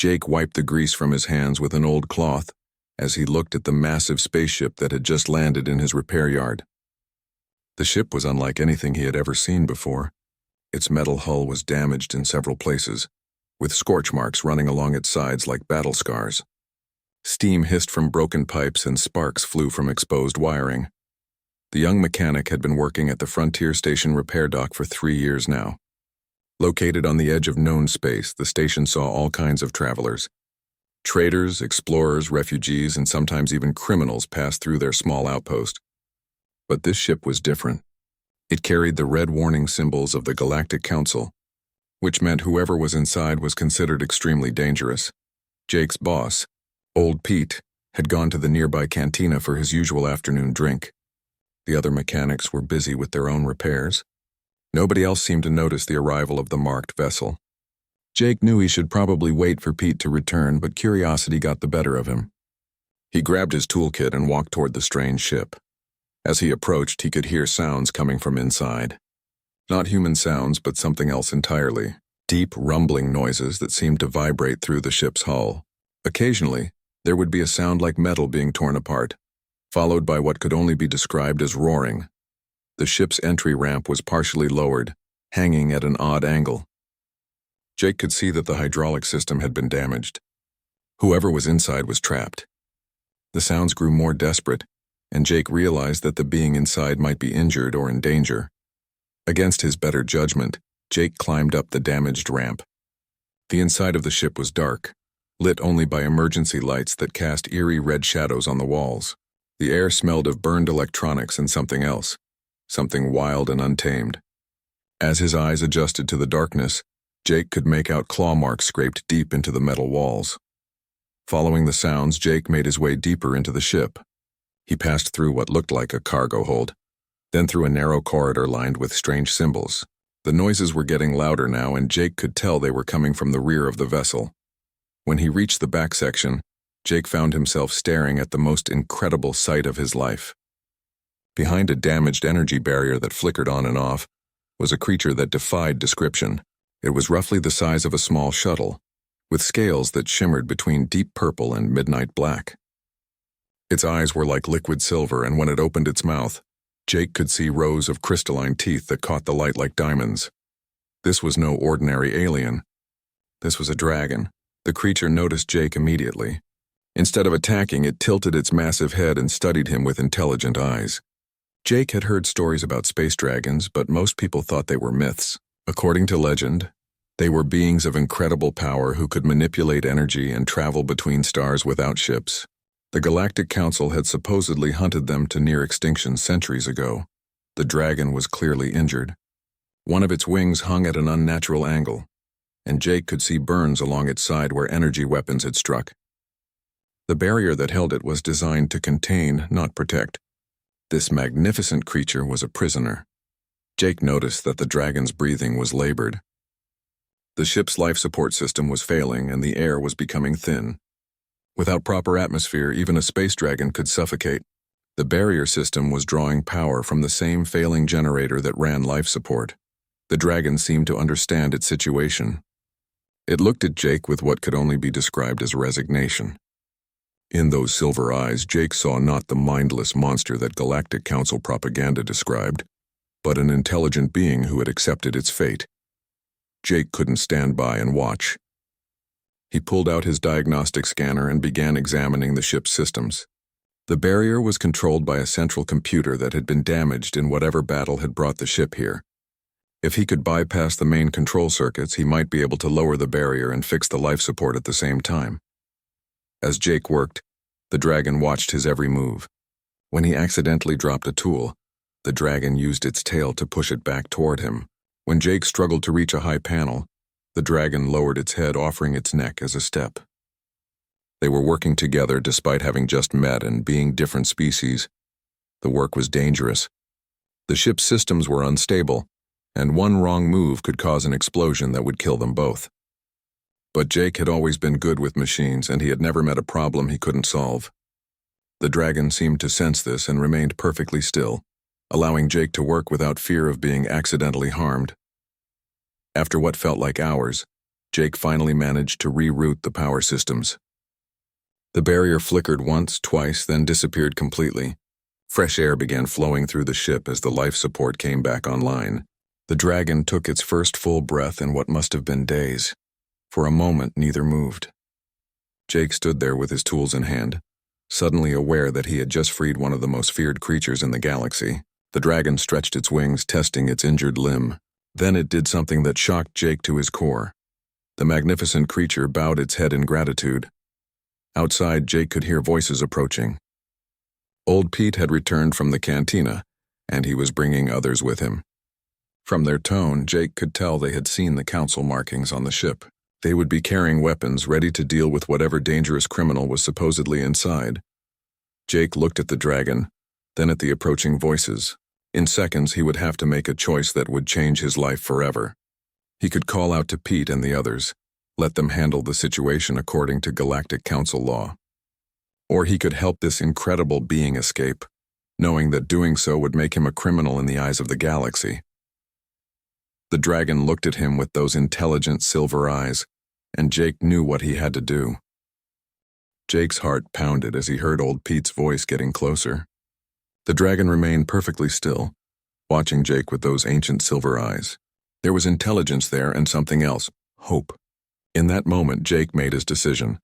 Jake wiped the grease from his hands with an old cloth as he looked at the massive spaceship that had just landed in his repair yard. The ship was unlike anything he had ever seen before. Its metal hull was damaged in several places, with scorch marks running along its sides like battle scars. Steam hissed from broken pipes and sparks flew from exposed wiring. The young mechanic had been working at the Frontier Station repair dock for 3 years now. Located on the edge of known space, the station saw all kinds of travelers. Traders, explorers, refugees, and sometimes even criminals passed through their small outpost. But this ship was different. It carried the red warning symbols of the Galactic Council, which meant whoever was inside was considered extremely dangerous. Jake's boss, Old Pete, had gone to the nearby cantina for his usual afternoon drink. The other mechanics were busy with their own repairs. Nobody else seemed to notice the arrival of the marked vessel. Jake knew he should probably wait for Pete to return, but curiosity got the better of him. He grabbed his toolkit and walked toward the strange ship. As he approached, he could hear sounds coming from inside. Not human sounds, but something else entirely. Deep, rumbling noises that seemed to vibrate through the ship's hull. Occasionally, there would be a sound like metal being torn apart, followed by what could only be described as roaring. The ship's entry ramp was partially lowered, hanging at an odd angle. Jake could see that the hydraulic system had been damaged. Whoever was inside was trapped. The sounds grew more desperate, and Jake realized that the being inside might be injured or in danger. Against his better judgment, Jake climbed up the damaged ramp. The inside of the ship was dark, lit only by emergency lights that cast eerie red shadows on the walls. The air smelled of burned electronics and something else, something wild and untamed. As his eyes adjusted to the darkness, Jake could make out claw marks scraped deep into the metal walls. Following the sounds, Jake made his way deeper into the ship. He passed through what looked like a cargo hold, then through a narrow corridor lined with strange symbols. The noises were getting louder now, and Jake could tell they were coming from the rear of the vessel. When he reached the back section, Jake found himself staring at the most incredible sight of his life. Behind a damaged energy barrier that flickered on and off was a creature that defied description. It was roughly the size of a small shuttle, with scales that shimmered between deep purple and midnight black. Its eyes were like liquid silver, and when it opened its mouth, Jake could see rows of crystalline teeth that caught the light like diamonds. This was no ordinary alien. This was a dragon. The creature noticed Jake immediately. Instead of attacking, it tilted its massive head and studied him with intelligent eyes. Jake had heard stories about space dragons, but most people thought they were myths. According to legend, they were beings of incredible power who could manipulate energy and travel between stars without ships. The Galactic Council had supposedly hunted them to near extinction centuries ago. The dragon was clearly injured. One of its wings hung at an unnatural angle, and Jake could see burns along its side where energy weapons had struck. The barrier that held it was designed to contain, not protect. This magnificent creature was a prisoner. Jake noticed that the dragon's breathing was labored. The ship's life support system was failing, and the air was becoming thin. Without proper atmosphere, even a space dragon could suffocate. The barrier system was drawing power from the same failing generator that ran life support. The dragon seemed to understand its situation. It looked at Jake with what could only be described as resignation. In those silver eyes, Jake saw not the mindless monster that Galactic Council propaganda described, but an intelligent being who had accepted its fate. Jake couldn't stand by and watch. He pulled out his diagnostic scanner and began examining the ship's systems. The barrier was controlled by a central computer that had been damaged in whatever battle had brought the ship here. If he could bypass the main control circuits, he might be able to lower the barrier and fix the life support at the same time. As Jake worked, the dragon watched his every move. When he accidentally dropped a tool, the dragon used its tail to push it back toward him. When Jake struggled to reach a high panel, the dragon lowered its head, offering its neck as a step. They were working together despite having just met and being different species. The work was dangerous. The ship's systems were unstable, and one wrong move could cause an explosion that would kill them both. But Jake had always been good with machines, and he had never met a problem he couldn't solve. The dragon seemed to sense this and remained perfectly still, allowing Jake to work without fear of being accidentally harmed. After what felt like hours, Jake finally managed to reroute the power systems. The barrier flickered once, twice, then disappeared completely. Fresh air began flowing through the ship as the life support came back online. The dragon took its first full breath in what must have been days. For a moment, neither moved. Jake stood there with his tools in hand, suddenly aware that he had just freed one of the most feared creatures in the galaxy. The dragon stretched its wings, testing its injured limb. Then it did something that shocked Jake to his core. The magnificent creature bowed its head in gratitude. Outside, Jake could hear voices approaching. Old Pete had returned from the cantina, and he was bringing others with him. From their tone, Jake could tell they had seen the council markings on the ship. They would be carrying weapons, ready to deal with whatever dangerous criminal was supposedly inside. Jake looked at the dragon, then at the approaching voices. In seconds, he would have to make a choice that would change his life forever. He could call out to Pete and the others, let them handle the situation according to Galactic Council law. Or he could help this incredible being escape, knowing that doing so would make him a criminal in the eyes of the galaxy. The dragon looked at him with those intelligent silver eyes, and Jake knew what he had to do. Jake's heart pounded as he heard old Pete's voice getting closer. The dragon remained perfectly still, watching Jake with those ancient silver eyes. There was intelligence there and something else, hope. In that moment, Jake made his decision.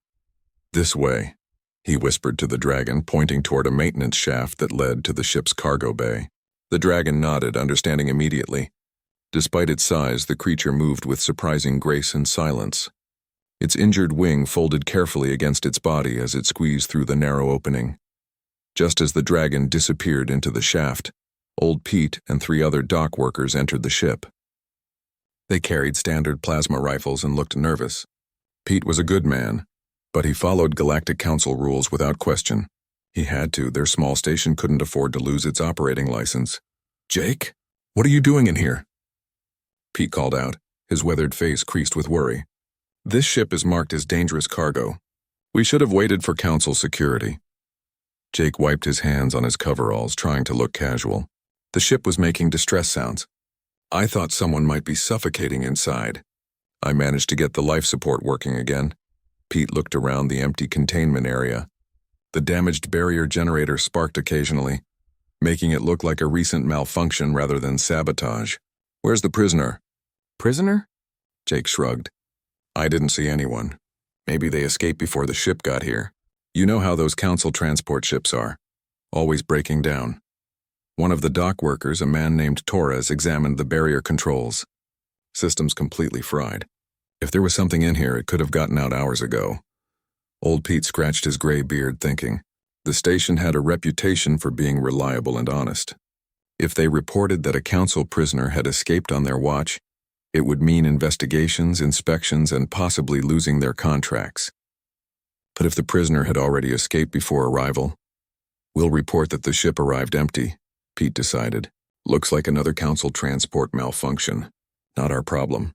"This way," he whispered to the dragon, pointing toward a maintenance shaft that led to the ship's cargo bay. The dragon nodded, understanding immediately. Despite its size, the creature moved with surprising grace and silence. Its injured wing folded carefully against its body as it squeezed through the narrow opening. Just as the dragon disappeared into the shaft, old Pete and 3 other dock workers entered the ship. They carried standard plasma rifles and looked nervous. Pete was a good man, but he followed Galactic Council rules without question. He had to. Their small station couldn't afford to lose its operating license. "Jake, what are you doing in here?" Pete called out, his weathered face creased with worry. "This ship is marked as dangerous cargo. We should have waited for Council security." Jake wiped his hands on his coveralls, trying to look casual. The ship was making distress sounds. "I thought someone might be suffocating inside. I managed to get the life support working again." Pete looked around the empty containment area. The damaged barrier generator sparked occasionally, making it look like a recent malfunction rather than sabotage. "Where's the prisoner?" "Prisoner?" Jake shrugged. "I didn't see anyone. Maybe they escaped before the ship got here. You know how those council transport ships are, always breaking down." One of the dock workers, a man named Torres, examined the barrier controls. Systems completely fried. If there was something in here, it could have gotten out hours ago. Old Pete scratched his gray beard, thinking. The station had a reputation for being reliable and honest. If they reported that a council prisoner had escaped on their watch, it would mean investigations, inspections, and possibly losing their contracts. But if the prisoner had already escaped before arrival, we'll report that the ship arrived empty, Pete decided. Looks like another council transport malfunction. Not our problem.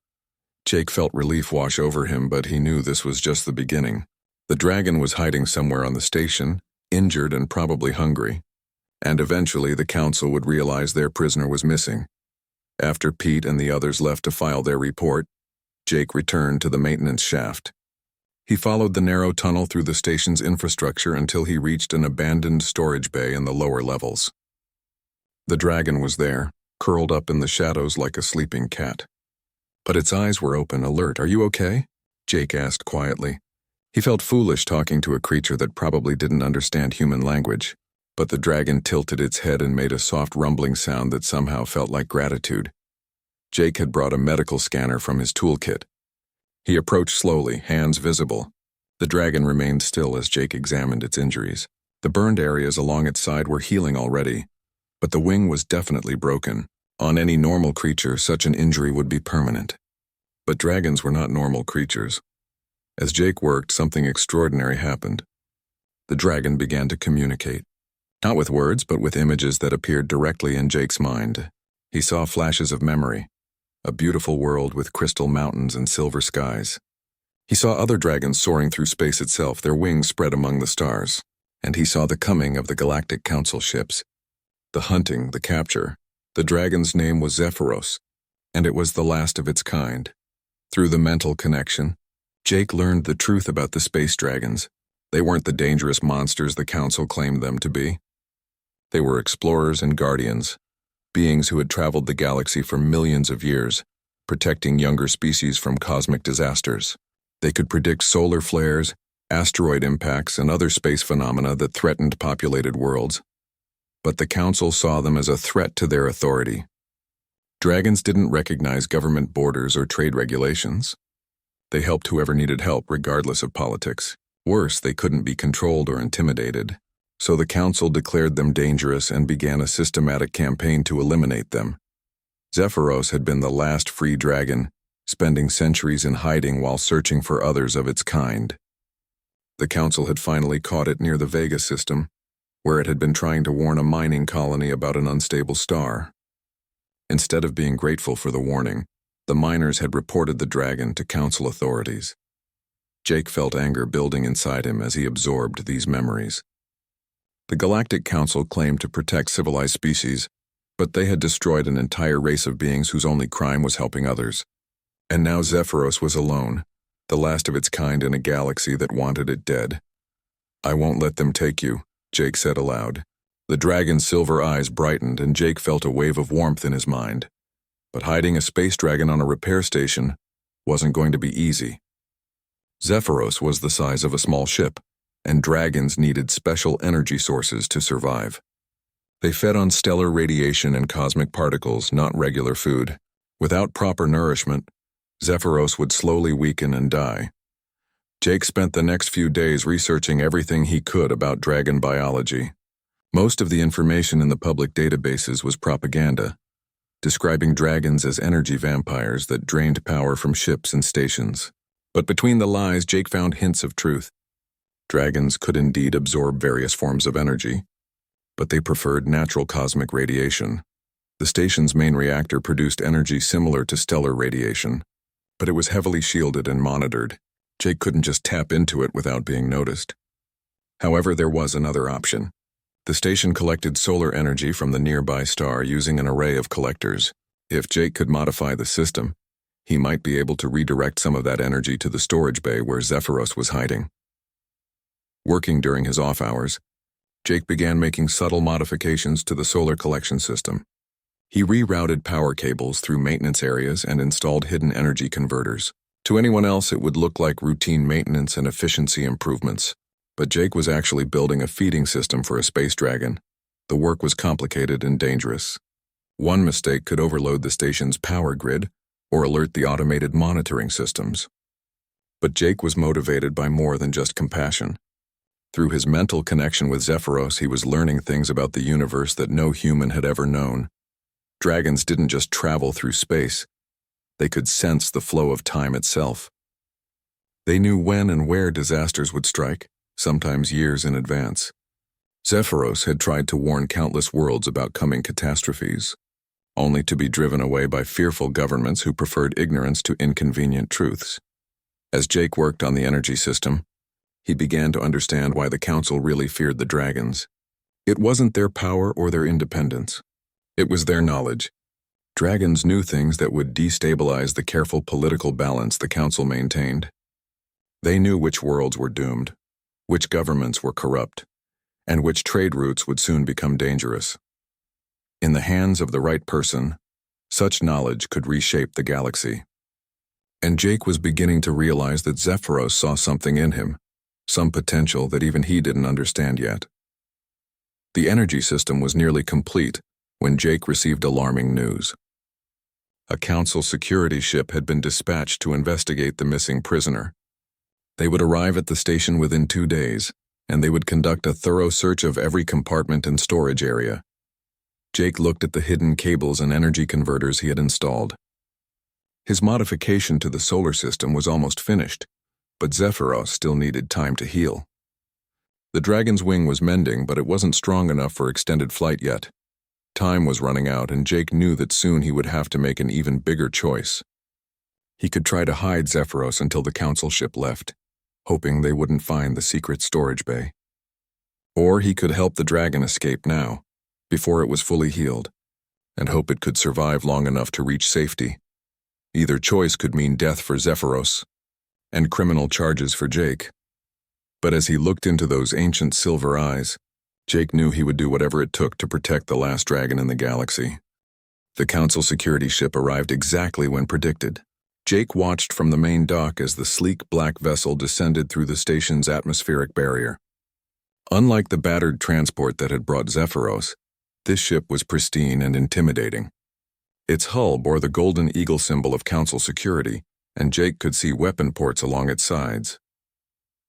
Jake felt relief wash over him, but he knew this was just the beginning. The dragon was hiding somewhere on the station, injured and probably hungry. And eventually the council would realize their prisoner was missing. After Pete and the others left to file their report, Jake returned to the maintenance shaft. He followed the narrow tunnel through the station's infrastructure until he reached an abandoned storage bay in the lower levels. The dragon was there, curled up in the shadows like a sleeping cat. But its eyes were open, alert. "Are you okay?" Jake asked quietly. He felt foolish talking to a creature that probably didn't understand human language. But the dragon tilted its head and made a soft rumbling sound that somehow felt like gratitude. Jake had brought a medical scanner from his toolkit. He approached slowly, hands visible. The dragon remained still as Jake examined its injuries. The burned areas along its side were healing already, but the wing was definitely broken. On any normal creature, such an injury would be permanent. But dragons were not normal creatures. As Jake worked, something extraordinary happened. The dragon began to communicate. Not with words, but with images that appeared directly in Jake's mind. He saw flashes of memory, a beautiful world with crystal mountains and silver skies. He saw other dragons soaring through space itself, their wings spread among the stars. And he saw the coming of the Galactic Council ships. The hunting, the capture. The dragon's name was Zephyros, and it was the last of its kind. Through the mental connection, Jake learned the truth about the space dragons. They weren't the dangerous monsters the Council claimed them to be. They were explorers and guardians, beings who had traveled the galaxy for millions of years, protecting younger species from cosmic disasters. They could predict solar flares, asteroid impacts, and other space phenomena that threatened populated worlds. But the Council saw them as a threat to their authority. Dragons didn't recognize government borders or trade regulations. They helped whoever needed help regardless of politics. Worse, they couldn't be controlled or intimidated. So the Council declared them dangerous and began a systematic campaign to eliminate them. Zephyros had been the last free dragon, spending centuries in hiding while searching for others of its kind. The Council had finally caught it near the Vega system, where it had been trying to warn a mining colony about an unstable star. Instead of being grateful for the warning, the miners had reported the dragon to Council authorities. Jake felt anger building inside him as he absorbed these memories. The Galactic Council claimed to protect civilized species, but they had destroyed an entire race of beings whose only crime was helping others. And now Zephyros was alone, the last of its kind in a galaxy that wanted it dead. "I won't let them take you," Jake said aloud. The dragon's silver eyes brightened, and Jake felt a wave of warmth in his mind. But hiding a space dragon on a repair station wasn't going to be easy. Zephyros was the size of a small ship, and dragons needed special energy sources to survive. They fed on stellar radiation and cosmic particles, not regular food. Without proper nourishment, Zephyros would slowly weaken and die. Jake spent the next few days researching everything he could about dragon biology. Most of the information in the public databases was propaganda, describing dragons as energy vampires that drained power from ships and stations. But between the lies, Jake found hints of truth. Dragons could indeed absorb various forms of energy, but they preferred natural cosmic radiation. The station's main reactor produced energy similar to stellar radiation, but it was heavily shielded and monitored. Jake couldn't just tap into it without being noticed. However, there was another option. The station collected solar energy from the nearby star using an array of collectors. If Jake could modify the system, he might be able to redirect some of that energy to the storage bay where Zephyros was hiding. Working during his off hours, Jake began making subtle modifications to the solar collection system. He rerouted power cables through maintenance areas and installed hidden energy converters. To anyone else, it would look like routine maintenance and efficiency improvements, but Jake was actually building a feeding system for a space dragon. The work was complicated and dangerous. One mistake could overload the station's power grid or alert the automated monitoring systems. But Jake was motivated by more than just compassion. Through his mental connection with Zephyros, he was learning things about the universe that no human had ever known. Dragons didn't just travel through space. They could sense the flow of time itself. They knew when and where disasters would strike, sometimes years in advance. Zephyros had tried to warn countless worlds about coming catastrophes, only to be driven away by fearful governments who preferred ignorance to inconvenient truths. As Jake worked on the energy system, he began to understand why the Council really feared the dragons. It wasn't their power or their independence. It was their knowledge. Dragons knew things that would destabilize the careful political balance the Council maintained. They knew which worlds were doomed, which governments were corrupt, and which trade routes would soon become dangerous. In the hands of the right person, such knowledge could reshape the galaxy. And Jake was beginning to realize that Zephyros saw something in him, some potential that even he didn't understand yet. The energy system was nearly complete when Jake received alarming news. A Council security ship had been dispatched to investigate the missing prisoner. They would arrive at the station within 2 days, and they would conduct a thorough search of every compartment and storage area. Jake looked at the hidden cables and energy converters he had installed. His modification to the solar system was almost finished, but Zephyros still needed time to heal. The dragon's wing was mending, but it wasn't strong enough for extended flight yet. Time was running out, and Jake knew that soon he would have to make an even bigger choice. He could try to hide Zephyros until the Council ship left, hoping they wouldn't find the secret storage bay. Or he could help the dragon escape now, before it was fully healed, and hope it could survive long enough to reach safety. Either choice could mean death for Zephyros and criminal charges for Jake. But as he looked into those ancient silver eyes, Jake knew he would do whatever it took to protect the last dragon in the galaxy. The Council security ship arrived exactly when predicted. Jake watched from the main dock as the sleek black vessel descended through the station's atmospheric barrier. Unlike the battered transport that had brought Zephyros, this ship was pristine and intimidating. Its hull bore the golden eagle symbol of Council security, and Jake could see weapon ports along its sides.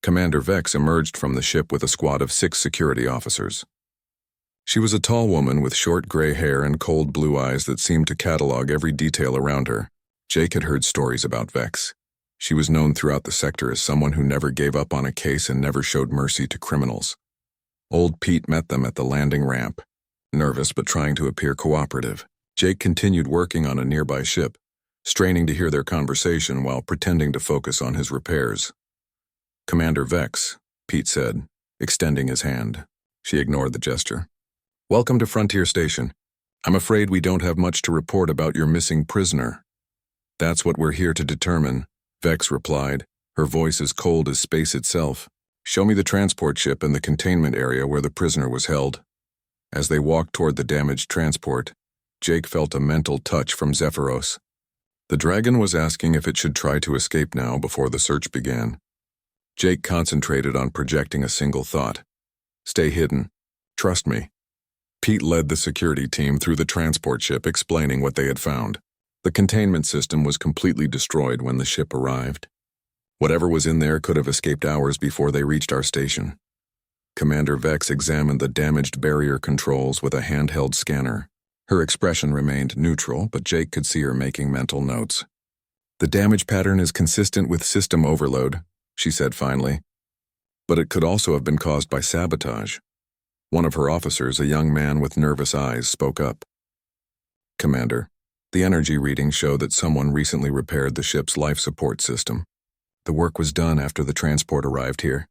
Commander Vex emerged from the ship with a squad of 6 security officers. She was a tall woman with short gray hair and cold blue eyes that seemed to catalog every detail around her. Jake had heard stories about Vex. She was known throughout the sector as someone who never gave up on a case and never showed mercy to criminals. Old Pete met them at the landing ramp, nervous but trying to appear cooperative. Jake continued working on a nearby ship, straining to hear their conversation while pretending to focus on his repairs. "Commander Vex," Pete said, extending his hand. She ignored the gesture. "Welcome to Frontier Station. I'm afraid we don't have much to report about your missing prisoner." "That's what we're here to determine," Vex replied, her voice as cold as space itself. "Show me the transport ship and the containment area where the prisoner was held." As they walked toward the damaged transport, Jake felt a mental touch from Zephyros. The dragon was asking if it should try to escape now before the search began. Jake concentrated on projecting a single thought. "Stay hidden. Trust me." Pete led the security team through the transport ship, explaining what they had found. The containment system was completely destroyed when the ship arrived. Whatever was in there could have escaped hours before they reached our station. Commander Vex examined the damaged barrier controls with a handheld scanner. Her expression remained neutral, but Jake could see her making mental notes. "The damage pattern is consistent with system overload," she said finally. "But it could also have been caused by sabotage." One of her officers, a young man with nervous eyes, spoke up. "Commander, the energy readings show that someone recently repaired the ship's life support system. The work was done after the transport arrived here."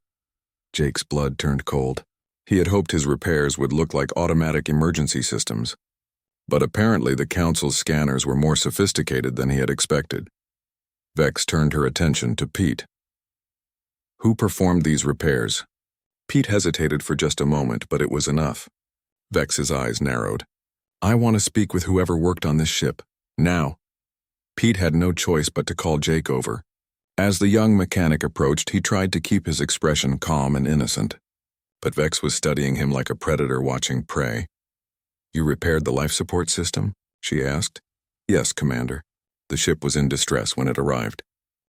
Jake's blood turned cold. He had hoped his repairs would look like automatic emergency systems. But apparently the Council's scanners were more sophisticated than he had expected. Vex turned her attention to Pete. "Who performed these repairs?" Pete hesitated for just a moment, but it was enough. Vex's eyes narrowed. "I want to speak with whoever worked on this ship. Now." Pete had no choice but to call Jake over. As the young mechanic approached, he tried to keep his expression calm and innocent. But Vex was studying him like a predator watching prey. "You repaired the life support system?" she asked. "Yes, Commander. The ship was in distress when it arrived.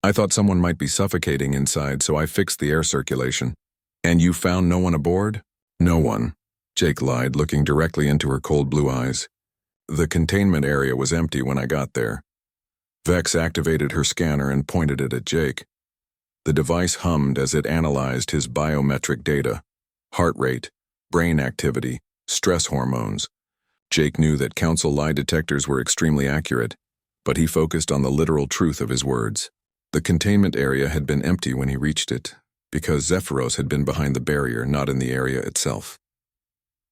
I thought someone might be suffocating inside, so I fixed the air circulation." "And you found no one aboard?" "No one," Jake lied, looking directly into her cold blue eyes. "The containment area was empty when I got there." Vex activated her scanner and pointed it at Jake. The device hummed as it analyzed his biometric data: heart rate, brain activity, stress hormones. Jake knew that Council lie detectors were extremely accurate, but he focused on the literal truth of his words. The containment area had been empty when he reached it, because Zephyros had been behind the barrier, not in the area itself.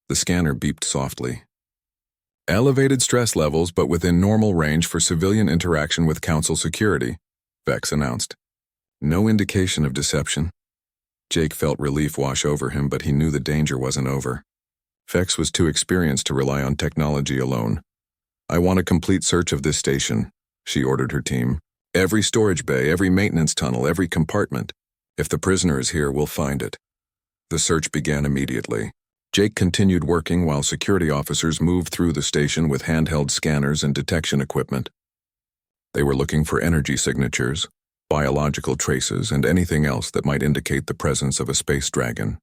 The scanner beeped softly. "Elevated stress levels, but within normal range for civilian interaction with Council security," Vex announced. No indication of deception. Jake felt relief wash over him, but he knew the danger wasn't over. Vex was too experienced to rely on technology alone. "I want a complete search of this station," she ordered her team. "Every storage bay, every maintenance tunnel, every compartment. If the prisoner is here, we'll find it." The search began immediately. Jake continued working while security officers moved through the station with handheld scanners and detection equipment. They were looking for energy signatures, biological traces, and anything else that might indicate the presence of a space dragon.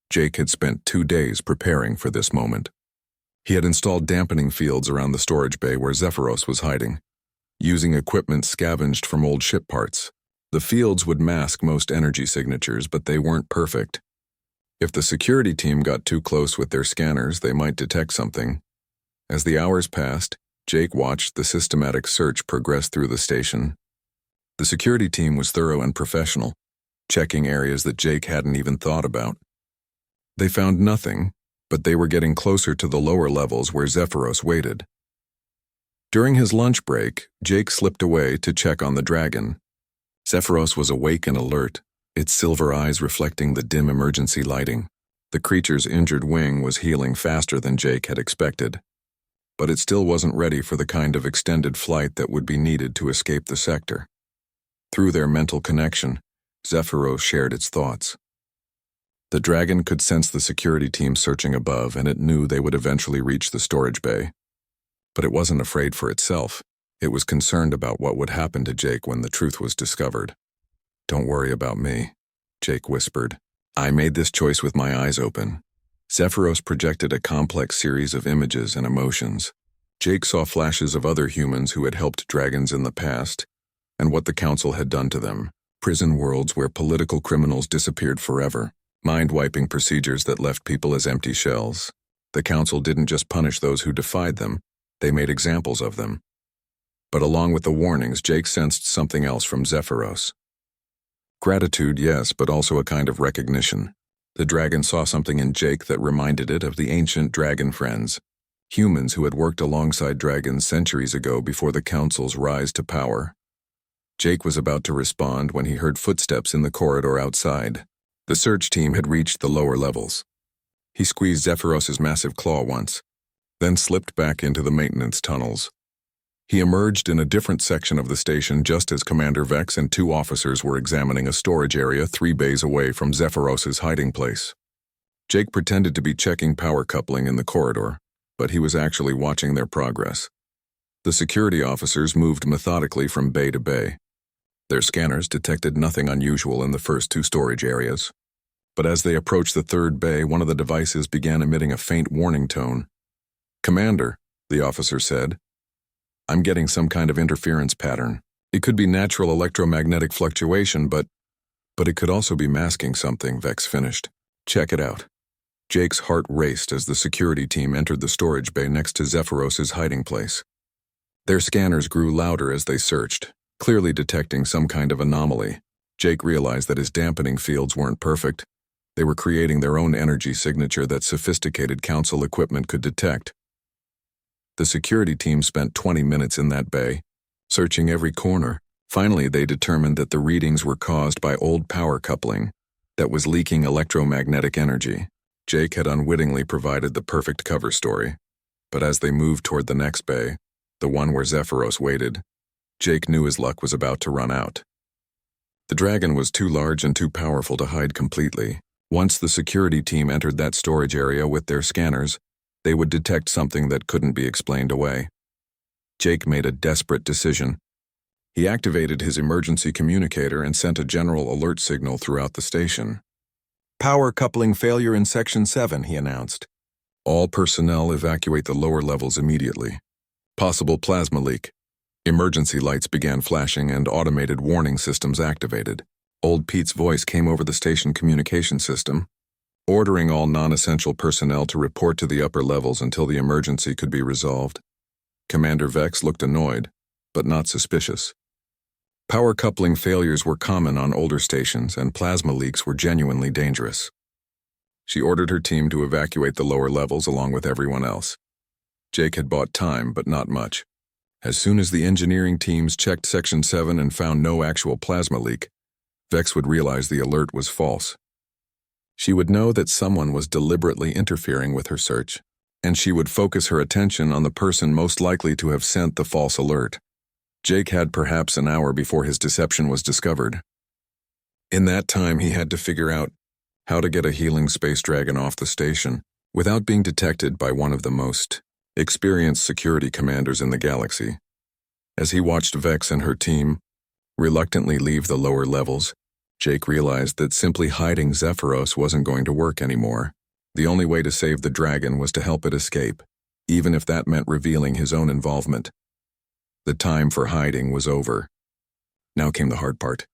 Jake had spent 2 days preparing for this moment. He had installed dampening fields around the storage bay where Zephyros was hiding, using equipment scavenged from old ship parts. The fields would mask most energy signatures, but they weren't perfect. If the security team got too close with their scanners, they might detect something. As the hours passed, Jake watched the systematic search progress through the station. The security team was thorough and professional, checking areas that Jake hadn't even thought about. They found nothing, but they were getting closer to the lower levels where Zephyros waited. During his lunch break, Jake slipped away to check on the dragon. Zephyros was awake and alert, its silver eyes reflecting the dim emergency lighting. The creature's injured wing was healing faster than Jake had expected, but it still wasn't ready for the kind of extended flight that would be needed to escape the sector. Through their mental connection, Zephyros shared its thoughts. The dragon could sense the security team searching above, and it knew they would eventually reach the storage bay. But it wasn't afraid for itself. It was concerned about what would happen to Jake when the truth was discovered. "Don't worry about me," Jake whispered. "I made this choice with my eyes open." Zephyros projected a complex series of images and emotions. Jake saw flashes of other humans who had helped dragons in the past, and what the council had done to them. Prison worlds where political criminals disappeared forever. Mind-wiping procedures that left people as empty shells. The council didn't just punish those who defied them, they made examples of them. But along with the warnings, Jake sensed something else from Zephyros. Gratitude, yes, but also a kind of recognition. The dragon saw something in Jake that reminded it of the ancient dragon friends, humans who had worked alongside dragons centuries ago before the council's rise to power. Jake was about to respond when he heard footsteps in the corridor outside. The search team had reached the lower levels. He squeezed Zephyros's massive claw once, then slipped back into the maintenance tunnels. He emerged in a different section of the station just as Commander Vex and 2 officers were examining a storage area 3 bays away from Zephyros's hiding place. Jake pretended to be checking power coupling in the corridor, but he was actually watching their progress. The security officers moved methodically from bay to bay. Their scanners detected nothing unusual in the first 2 storage areas. But as they approached the 3rd bay, one of the devices began emitting a faint warning tone. "Commander," the officer said, "I'm getting some kind of interference pattern. It could be natural electromagnetic fluctuation, but it could also be masking something," Vex finished. "Check it out." Jake's heart raced as the security team entered the storage bay next to Zephyros's hiding place. Their scanners grew louder as they searched, clearly detecting some kind of anomaly. Jake realized that his dampening fields weren't perfect. They were creating their own energy signature that sophisticated council equipment could detect. The security team spent 20 minutes in that bay, searching every corner. Finally, they determined that the readings were caused by old power coupling that was leaking electromagnetic energy. Jake had unwittingly provided the perfect cover story. But as they moved toward the next bay, the one where Zephyros waited, Jake knew his luck was about to run out. The dragon was too large and too powerful to hide completely. Once the security team entered that storage area with their scanners, they would detect something that couldn't be explained away. Jake made a desperate decision. He activated his emergency communicator and sent a general alert signal throughout the station. "Power coupling failure in Section 7, he announced. "All personnel evacuate the lower levels immediately. Possible plasma leak." Emergency lights began flashing and automated warning systems activated. Old Pete's voice came over the station communication system, ordering all non-essential personnel to report to the upper levels until the emergency could be resolved. Commander Vex looked annoyed, but not suspicious. Power coupling failures were common on older stations, and plasma leaks were genuinely dangerous. She ordered her team to evacuate the lower levels along with everyone else. Jake had bought time, but not much. As soon as the engineering teams checked Section 7 and found no actual plasma leak, Vex would realize the alert was false. She would know that someone was deliberately interfering with her search, and she would focus her attention on the person most likely to have sent the false alert. Jake had perhaps an hour before his deception was discovered. In that time, he had to figure out how to get a healing space dragon off the station without being detected by one of the most experienced security commanders in the galaxy. As he watched Vex and her team reluctantly leave the lower levels, Jake realized that simply hiding Zephyros wasn't going to work anymore. The only way to save the dragon was to help it escape, even if that meant revealing his own involvement. The time for hiding was over. Now came the hard part.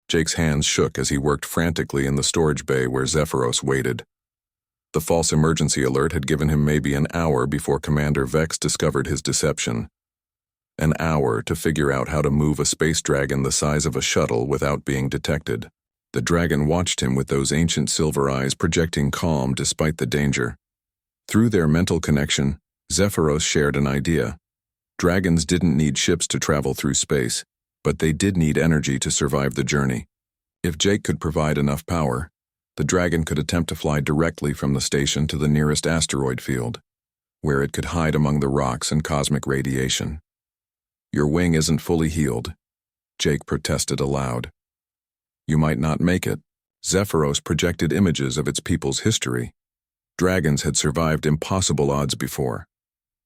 Jake's hands shook as he worked frantically in the storage bay where Zephyros waited. The false emergency alert had given him maybe an hour before Commander Vex discovered his deception. An hour to figure out how to move a space dragon the size of a shuttle without being detected. The dragon watched him with those ancient silver eyes projecting calm despite the danger. Through their mental connection, Zephyros shared an idea. Dragons didn't need ships to travel through space, but they did need energy to survive the journey. If Jake could provide enough power, the dragon could attempt to fly directly from the station to the nearest asteroid field, where it could hide among the rocks and cosmic radiation. "Your wing isn't fully healed," Jake protested aloud. "You might not make it." Zephyros projected images of its people's history. Dragons had survived impossible odds before.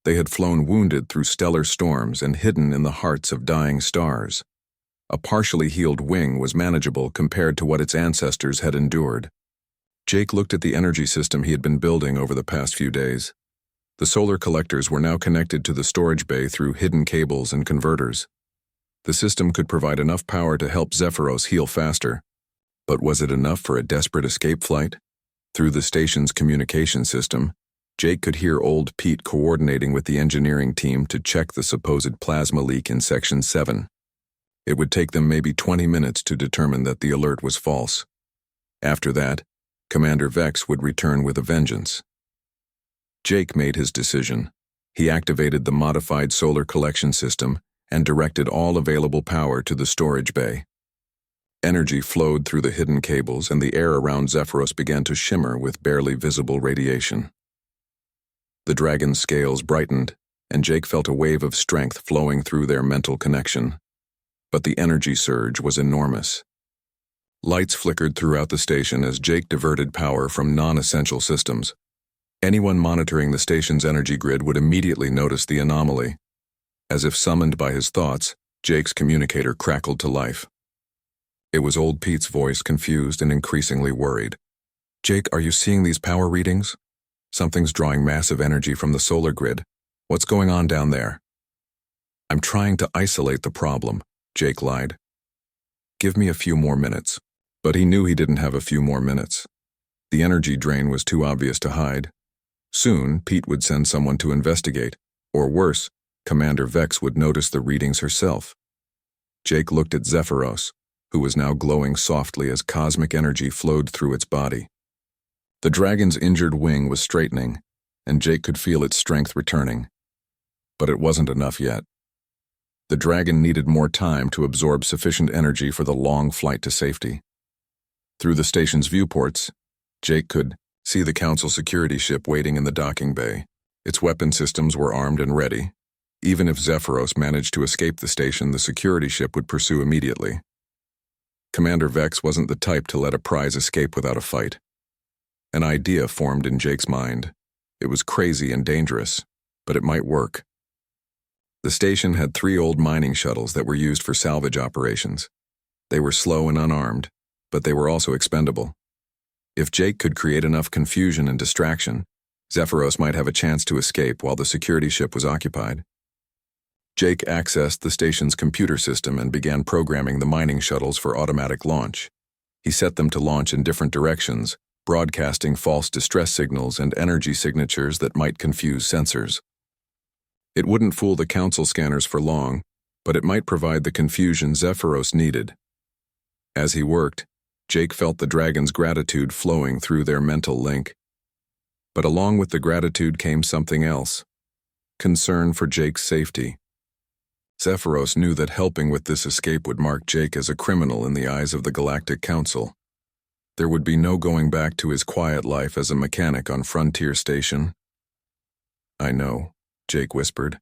They had flown wounded through stellar storms and hidden in the hearts of dying stars. A partially healed wing was manageable compared to what its ancestors had endured. Jake looked at the energy system he had been building over the past few days. The solar collectors were now connected to the storage bay through hidden cables and converters. The system could provide enough power to help Zephyros heal faster. But was it enough for a desperate escape flight? Through the station's communication system, Jake could hear old Pete coordinating with the engineering team to check the supposed plasma leak in Section 7. It would take them maybe 20 minutes to determine that the alert was false. After that, Commander Vex would return with a vengeance. Jake made his decision. He activated the modified solar collection system and directed all available power to the storage bay. Energy flowed through the hidden cables, and the air around Zephyros began to shimmer with barely visible radiation. The dragon's scales brightened, and Jake felt a wave of strength flowing through their mental connection. But the energy surge was enormous. Lights flickered throughout the station as Jake diverted power from non-essential systems. Anyone monitoring the station's energy grid would immediately notice the anomaly. As if summoned by his thoughts, Jake's communicator crackled to life. It was old Pete's voice, confused and increasingly worried. "Jake, are you seeing these power readings? Something's drawing massive energy from the solar grid. What's going on down there?" "I'm trying to isolate the problem," Jake lied. "Give me a few more minutes." But he knew he didn't have a few more minutes. The energy drain was too obvious to hide. Soon, Pete would send someone to investigate, or worse, Commander Vex would notice the readings herself. Jake looked at Zephyros, who was now glowing softly as cosmic energy flowed through its body. The dragon's injured wing was straightening, and Jake could feel its strength returning. But it wasn't enough yet. The dragon needed more time to absorb sufficient energy for the long flight to safety. Through the station's viewports, Jake could see the Council security ship waiting in the docking bay. Its weapon systems were armed and ready. Even if Zephyros managed to escape the station, the security ship would pursue immediately. Commander Vex wasn't the type to let a prize escape without a fight. An idea formed in Jake's mind. It was crazy and dangerous, but it might work. The station had 3 old mining shuttles that were used for salvage operations. They were slow and unarmed, but they were also expendable. If Jake could create enough confusion and distraction, Zephyros might have a chance to escape while the security ship was occupied. Jake accessed the station's computer system and began programming the mining shuttles for automatic launch. He set them to launch in different directions, broadcasting false distress signals and energy signatures that might confuse sensors. It wouldn't fool the Council scanners for long, but it might provide the confusion Zephyros needed. As he worked, Jake felt the dragon's gratitude flowing through their mental link. But along with the gratitude came something else: concern for Jake's safety. Zephyros knew that helping with this escape would mark Jake as a criminal in the eyes of the Galactic Council. There would be no going back to his quiet life as a mechanic on Frontier Station. "I know," Jake whispered,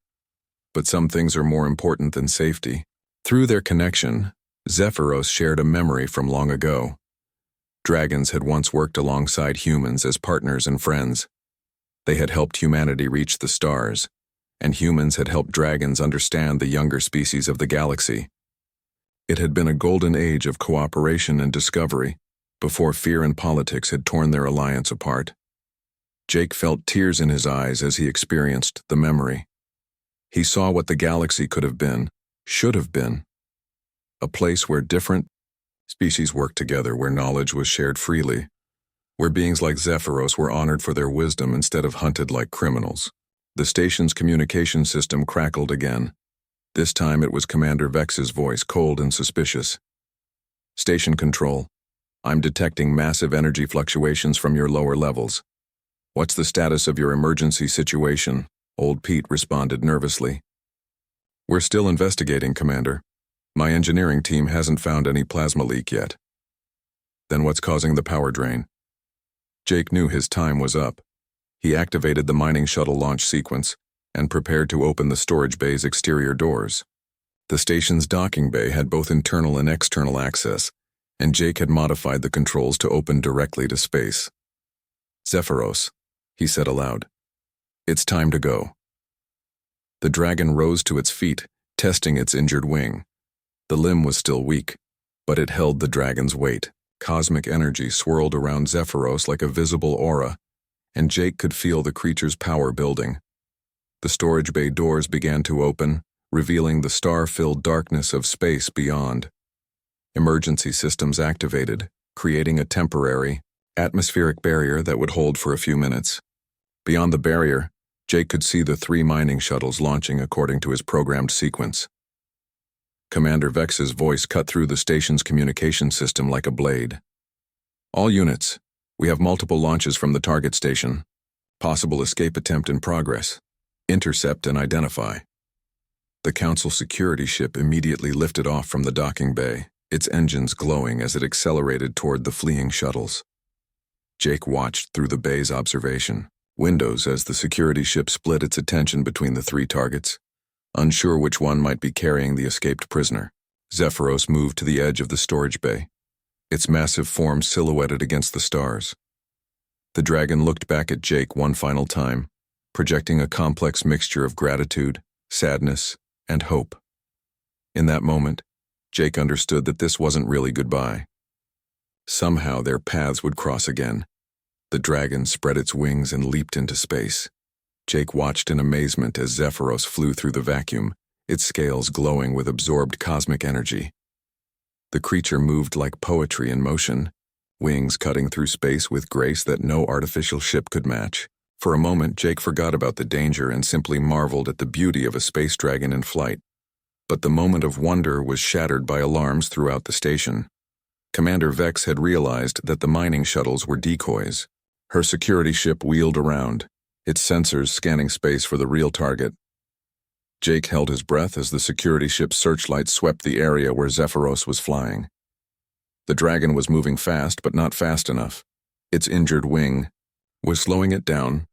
"but some things are more important than safety." Through their connection, Zephyros shared a memory from long ago. Dragons had once worked alongside humans as partners and friends. They had helped humanity reach the stars, and humans had helped dragons understand the younger species of the galaxy. It had been a golden age of cooperation and discovery, before fear and politics had torn their alliance apart. Jake felt tears in his eyes as he experienced the memory. He saw what the galaxy could have been, should have been. A place where different species worked together, where knowledge was shared freely, where beings like Zephyros were honored for their wisdom instead of hunted like criminals. The station's communication system crackled again. This time it was Commander Vex's voice, cold and suspicious. "Station control. I'm detecting massive energy fluctuations from your lower levels. What's the status of your emergency situation?" Old Pete responded nervously. We're still investigating, Commander. My engineering team hasn't found any plasma leak yet. Then what's causing the power drain? Jake knew his time was up. He activated the mining shuttle launch sequence and prepared to open the storage bay's exterior doors. The station's docking bay had both internal and external access, and Jake had modified the controls to open directly to space. "Zephyros," he said aloud. "It's time to go." The dragon rose to its feet, testing its injured wing. The limb was still weak, but it held the dragon's weight. Cosmic energy swirled around Zephyros like a visible aura, and Jake could feel the creature's power building. The storage bay doors began to open, revealing the star-filled darkness of space beyond. Emergency systems activated, creating a temporary, atmospheric barrier that would hold for a few minutes. Beyond the barrier, Jake could see the 3 mining shuttles launching according to his programmed sequence. Commander Vex's voice cut through the station's communication system like a blade. "All units, we have multiple launches from the target station. Possible escape attempt in progress. Intercept and identify." The Council security ship immediately lifted off from the docking bay, its engines glowing as it accelerated toward the fleeing shuttles. Jake watched through the bay's observation windows as the security ship split its attention between the 3 targets, unsure which one might be carrying the escaped prisoner. Zephyros moved to the edge of the storage bay, its massive form silhouetted against the stars. The dragon looked back at Jake one final time, projecting a complex mixture of gratitude, sadness, and hope. In that moment, Jake understood that this wasn't really goodbye. Somehow their paths would cross again. The dragon spread its wings and leaped into space. Jake watched in amazement as Zephyros flew through the vacuum, its scales glowing with absorbed cosmic energy. The creature moved like poetry in motion, wings cutting through space with grace that no artificial ship could match. For a moment, Jake forgot about the danger and simply marveled at the beauty of a space dragon in flight. But the moment of wonder was shattered by alarms throughout the station. Commander Vex had realized that the mining shuttles were decoys. Her security ship wheeled around, its sensors scanning space for the real target. Jake held his breath as the security ship's searchlights swept the area where Zephyros was flying. The dragon was moving fast, but not fast enough. Its injured wing was slowing it down,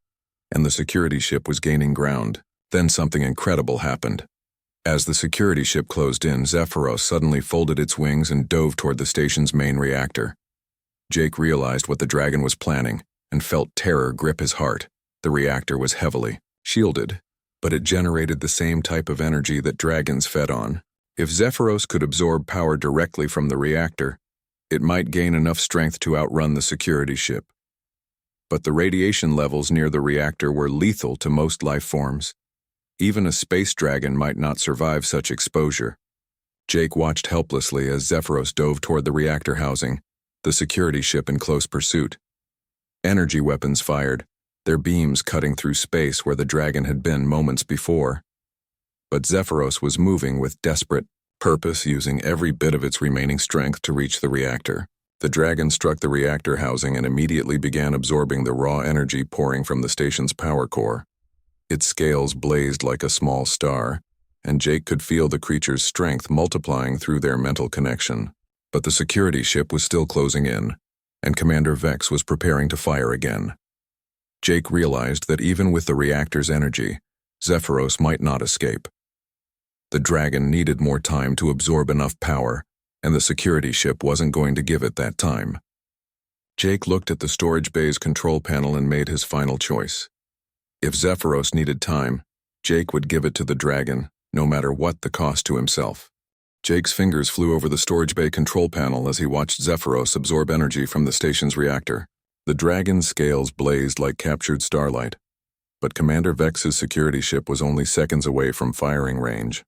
and the security ship was gaining ground. Then something incredible happened. As the security ship closed in, Zephyros suddenly folded its wings and dove toward the station's main reactor. Jake realized what the dragon was planning and felt terror grip his heart. The reactor was heavily shielded, but it generated the same type of energy that dragons fed on. If Zephyros could absorb power directly from the reactor, it might gain enough strength to outrun the security ship. But the radiation levels near the reactor were lethal to most life forms. Even a space dragon might not survive such exposure. Jake watched helplessly as Zephyros dove toward the reactor housing, the security ship in close pursuit. Energy weapons fired, their beams cutting through space where the dragon had been moments before. But Zephyros was moving with desperate purpose, using every bit of its remaining strength to reach the reactor. The dragon struck the reactor housing and immediately began absorbing the raw energy pouring from the station's power core. Its scales blazed like a small star, and Jake could feel the creature's strength multiplying through their mental connection. But the security ship was still closing in, and Commander Vex was preparing to fire again. Jake realized that even with the reactor's energy, Zephyros might not escape. The dragon needed more time to absorb enough power, and the security ship wasn't going to give it that time. Jake looked at the storage bay's control panel and made his final choice. If Zephyros needed time, Jake would give it to the dragon, no matter what the cost to himself. Jake's fingers flew over the storage bay control panel as he watched Zephyros absorb energy from the station's reactor. The dragon's scales blazed like captured starlight, but Commander Vex's security ship was only seconds away from firing range.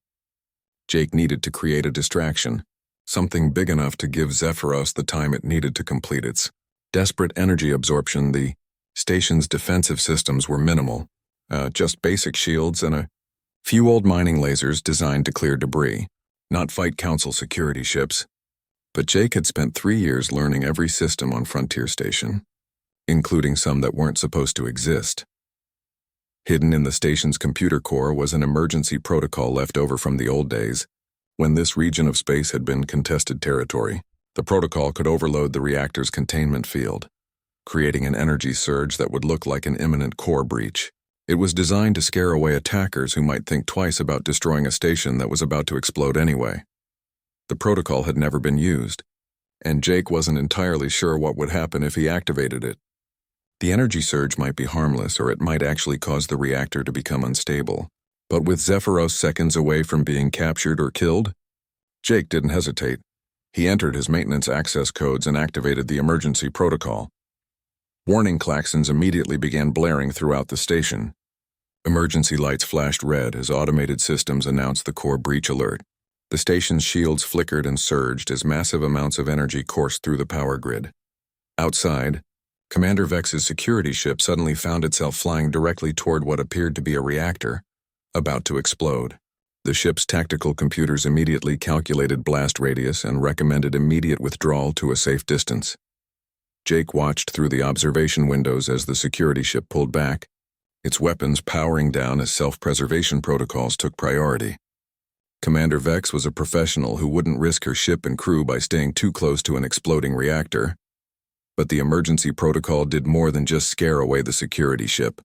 Jake needed to create a distraction, something big enough to give Zephyros the time it needed to complete its desperate energy absorption. The station's defensive systems were minimal, just basic shields and a few old mining lasers designed to clear debris, not fight Council security ships. But Jake had spent 3 years learning every system on Frontier Station, including some that weren't supposed to exist. Hidden in the station's computer core was an emergency protocol left over from the old days, when this region of space had been contested territory. The protocol could overload the reactor's containment field, creating an energy surge that would look like an imminent core breach. It was designed to scare away attackers who might think twice about destroying a station that was about to explode anyway. The protocol had never been used, and Jake wasn't entirely sure what would happen if he activated it. The energy surge might be harmless, or it might actually cause the reactor to become unstable. But with Zephyros seconds away from being captured or killed, Jake didn't hesitate. He entered his maintenance access codes and activated the emergency protocol. Warning klaxons immediately began blaring throughout the station. Emergency lights flashed red as automated systems announced the core breach alert. The station's shields flickered and surged as massive amounts of energy coursed through the power grid. Outside, Commander Vex's security ship suddenly found itself flying directly toward what appeared to be a reactor, about to explode. The ship's tactical computers immediately calculated blast radius and recommended immediate withdrawal to a safe distance. Jake watched through the observation windows as the security ship pulled back, its weapons powering down as self-preservation protocols took priority. Commander Vex was a professional who wouldn't risk her ship and crew by staying too close to an exploding reactor. But the emergency protocol did more than just scare away the security ship.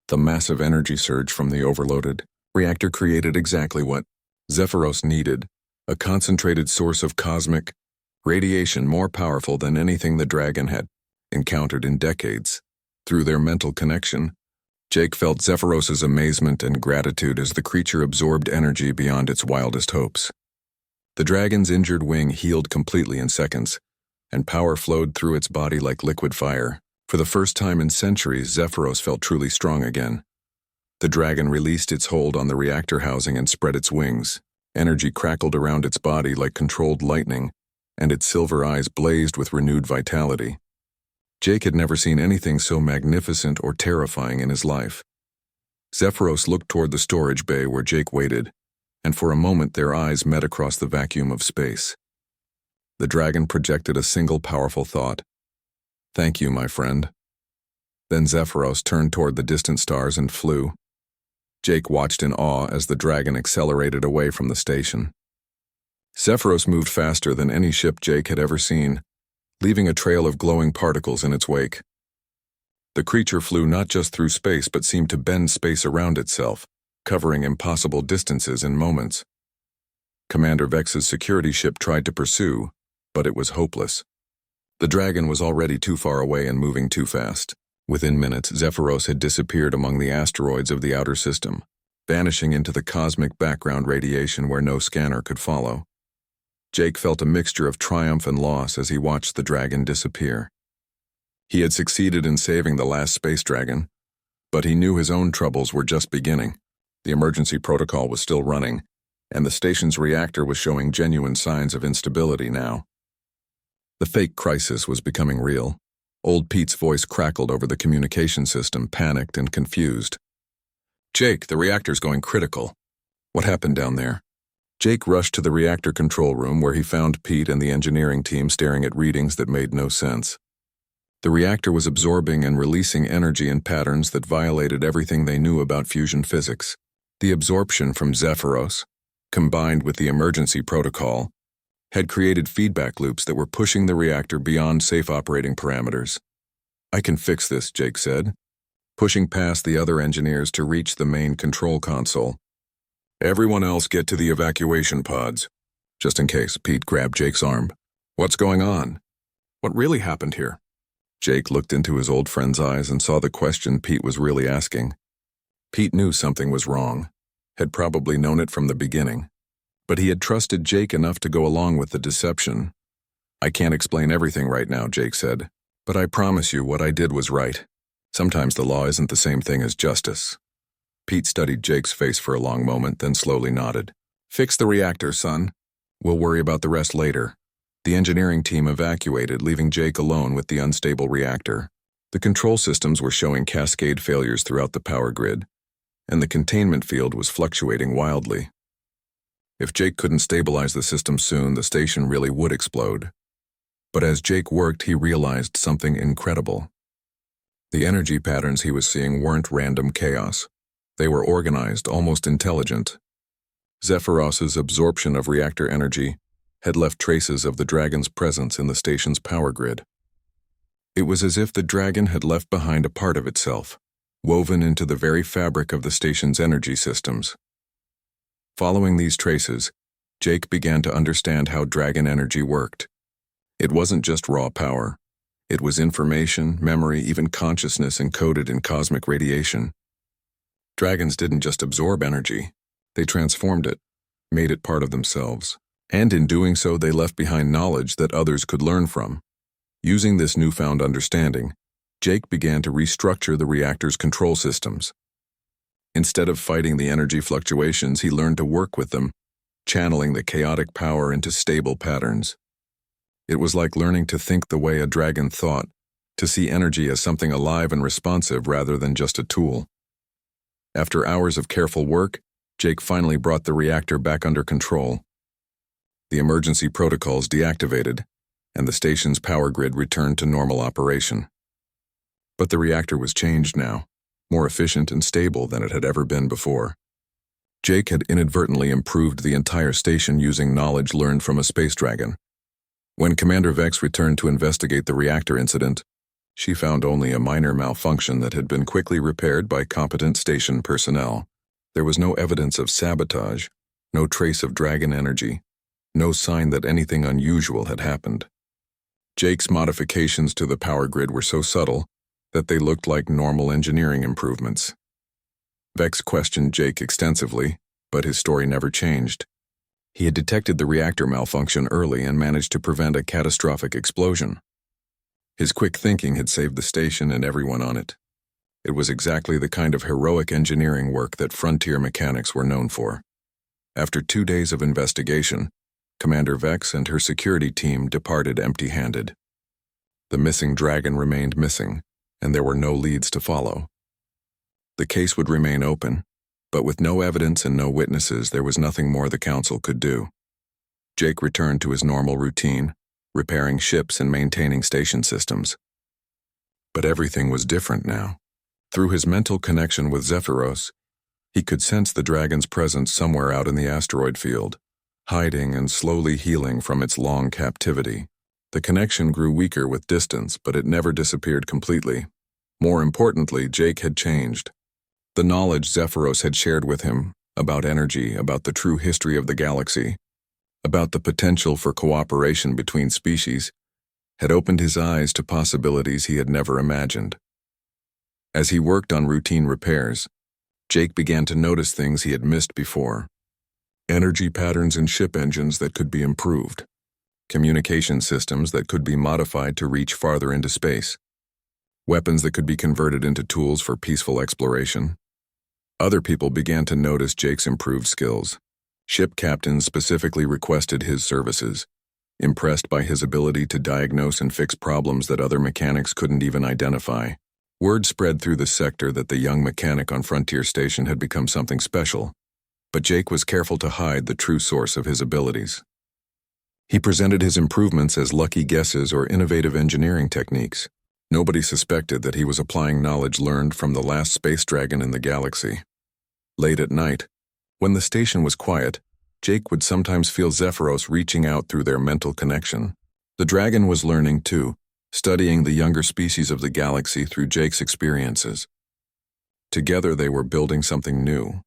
The massive energy surge from the overloaded reactor created exactly what Zephyros needed, a concentrated source of cosmic radiation more powerful than anything the Dragon had encountered in decades. Through their mental connection, Jake felt Zephyros's amazement and gratitude as the creature absorbed energy beyond its wildest hopes. The Dragon's injured wing healed completely in seconds, and power flowed through its body like liquid fire. For the first time in centuries, Zephyros felt truly strong again. The Dragon released its hold on the reactor housing and spread its wings. Energy crackled around its body like controlled lightning, and its silver eyes blazed with renewed vitality. Jake had never seen anything so magnificent or terrifying in his life. Zephyros looked toward the storage bay where Jake waited, and for a moment their eyes met across the vacuum of space. The Dragon projected a single powerful thought. "Thank you, my friend." Then Zephyros turned toward the distant stars and flew. Jake watched in awe as the Dragon accelerated away from the station. Zephyros moved faster than any ship Jake had ever seen, leaving a trail of glowing particles in its wake. The creature flew not just through space but seemed to bend space around itself, covering impossible distances in moments. Commander Vex's security ship tried to pursue, but it was hopeless. The Dragon was already too far away and moving too fast. Within minutes, Zephyros had disappeared among the asteroids of the outer system, vanishing into the cosmic background radiation where no scanner could follow. Jake felt a mixture of triumph and loss as he watched the Dragon disappear. He had succeeded in saving the last space dragon, but he knew his own troubles were just beginning. The emergency protocol was still running, and the station's reactor was showing genuine signs of instability now. The fake crisis was becoming real. Old Pete's voice crackled over the communication system, panicked and confused. "Jake, the reactor's going critical. What happened down there?" Jake rushed to the reactor control room where he found Pete and the engineering team staring at readings that made no sense. The reactor was absorbing and releasing energy in patterns that violated everything they knew about fusion physics. The absorption from Zephyros, combined with the emergency protocol, had created feedback loops that were pushing the reactor beyond safe operating parameters. "I can fix this," Jake said, pushing past the other engineers to reach the main control console. "Everyone else get to the evacuation pods." Just in case, Pete grabbed Jake's arm. "What's going on? What really happened here?" Jake looked into his old friend's eyes and saw the question Pete was really asking. Pete knew something was wrong, had probably known it from the beginning, but he had trusted Jake enough to go along with the deception. "I can't explain everything right now," Jake said, "but I promise you what I did was right. Sometimes the law isn't the same thing as justice." Pete studied Jake's face for a long moment, then slowly nodded. "Fix the reactor, son. We'll worry about the rest later." The engineering team evacuated, leaving Jake alone with the unstable reactor. The control systems were showing cascade failures throughout the power grid, and the containment field was fluctuating wildly. If Jake couldn't stabilize the system soon, the station really would explode. But as Jake worked, he realized something incredible. The energy patterns he was seeing weren't random chaos. They were organized, almost intelligent. Zephyros's absorption of reactor energy had left traces of the dragon's presence in the station's power grid. It was as if the dragon had left behind a part of itself, woven into the very fabric of the station's energy systems. Following these traces, Jake began to understand how dragon energy worked. It wasn't just raw power. It was information, memory, even consciousness encoded in cosmic radiation. Dragons didn't just absorb energy. They transformed it, made it part of themselves. And in doing so, they left behind knowledge that others could learn from. Using this newfound understanding, Jake began to restructure the reactor's control systems. Instead of fighting the energy fluctuations, he learned to work with them, channeling the chaotic power into stable patterns. It was like learning to think the way a dragon thought, to see energy as something alive and responsive rather than just a tool. After hours of careful work, Jake finally brought the reactor back under control. The emergency protocols deactivated, and the station's power grid returned to normal operation. But the reactor was changed now, more efficient and stable than it had ever been before. Jake had inadvertently improved the entire station using knowledge learned from a space dragon. When Commander Vex returned to investigate the reactor incident, she found only a minor malfunction that had been quickly repaired by competent station personnel. There was no evidence of sabotage, no trace of dragon energy, no sign that anything unusual had happened. Jake's modifications to the power grid were so subtle that they looked like normal engineering improvements. Vex questioned Jake extensively, but his story never changed. He had detected the reactor malfunction early and managed to prevent a catastrophic explosion. His quick thinking had saved the station and everyone on it. It was exactly the kind of heroic engineering work that frontier mechanics were known for. After 2 days of investigation, Commander Vex and her security team departed empty-handed. The missing dragon remained missing, and there were no leads to follow. The case would remain open, but with no evidence and no witnesses, there was nothing more the council could do. Jake returned to his normal routine, repairing ships and maintaining station systems. But everything was different now. Through his mental connection with Zephyros, he could sense the dragon's presence somewhere out in the asteroid field, hiding and slowly healing from its long captivity. The connection grew weaker with distance, but it never disappeared completely. More importantly, Jake had changed. The knowledge Zephyros had shared with him about energy, about the true history of the galaxy, about the potential for cooperation between species, had opened his eyes to possibilities he had never imagined. As he worked on routine repairs, Jake began to notice things he had missed before. Energy patterns in ship engines that could be improved. Communication systems that could be modified to reach farther into space. Weapons that could be converted into tools for peaceful exploration. Other people began to notice Jake's improved skills. Ship captains specifically requested his services, impressed by his ability to diagnose and fix problems that other mechanics couldn't even identify. Word spread through the sector that the young mechanic on Frontier Station had become something special, but Jake was careful to hide the true source of his abilities. He presented his improvements as lucky guesses or innovative engineering techniques. Nobody suspected that he was applying knowledge learned from the last space dragon in the galaxy. Late at night, when the station was quiet, Jake would sometimes feel Zephyros reaching out through their mental connection. The dragon was learning too, studying the younger species of the galaxy through Jake's experiences. Together they were building something new,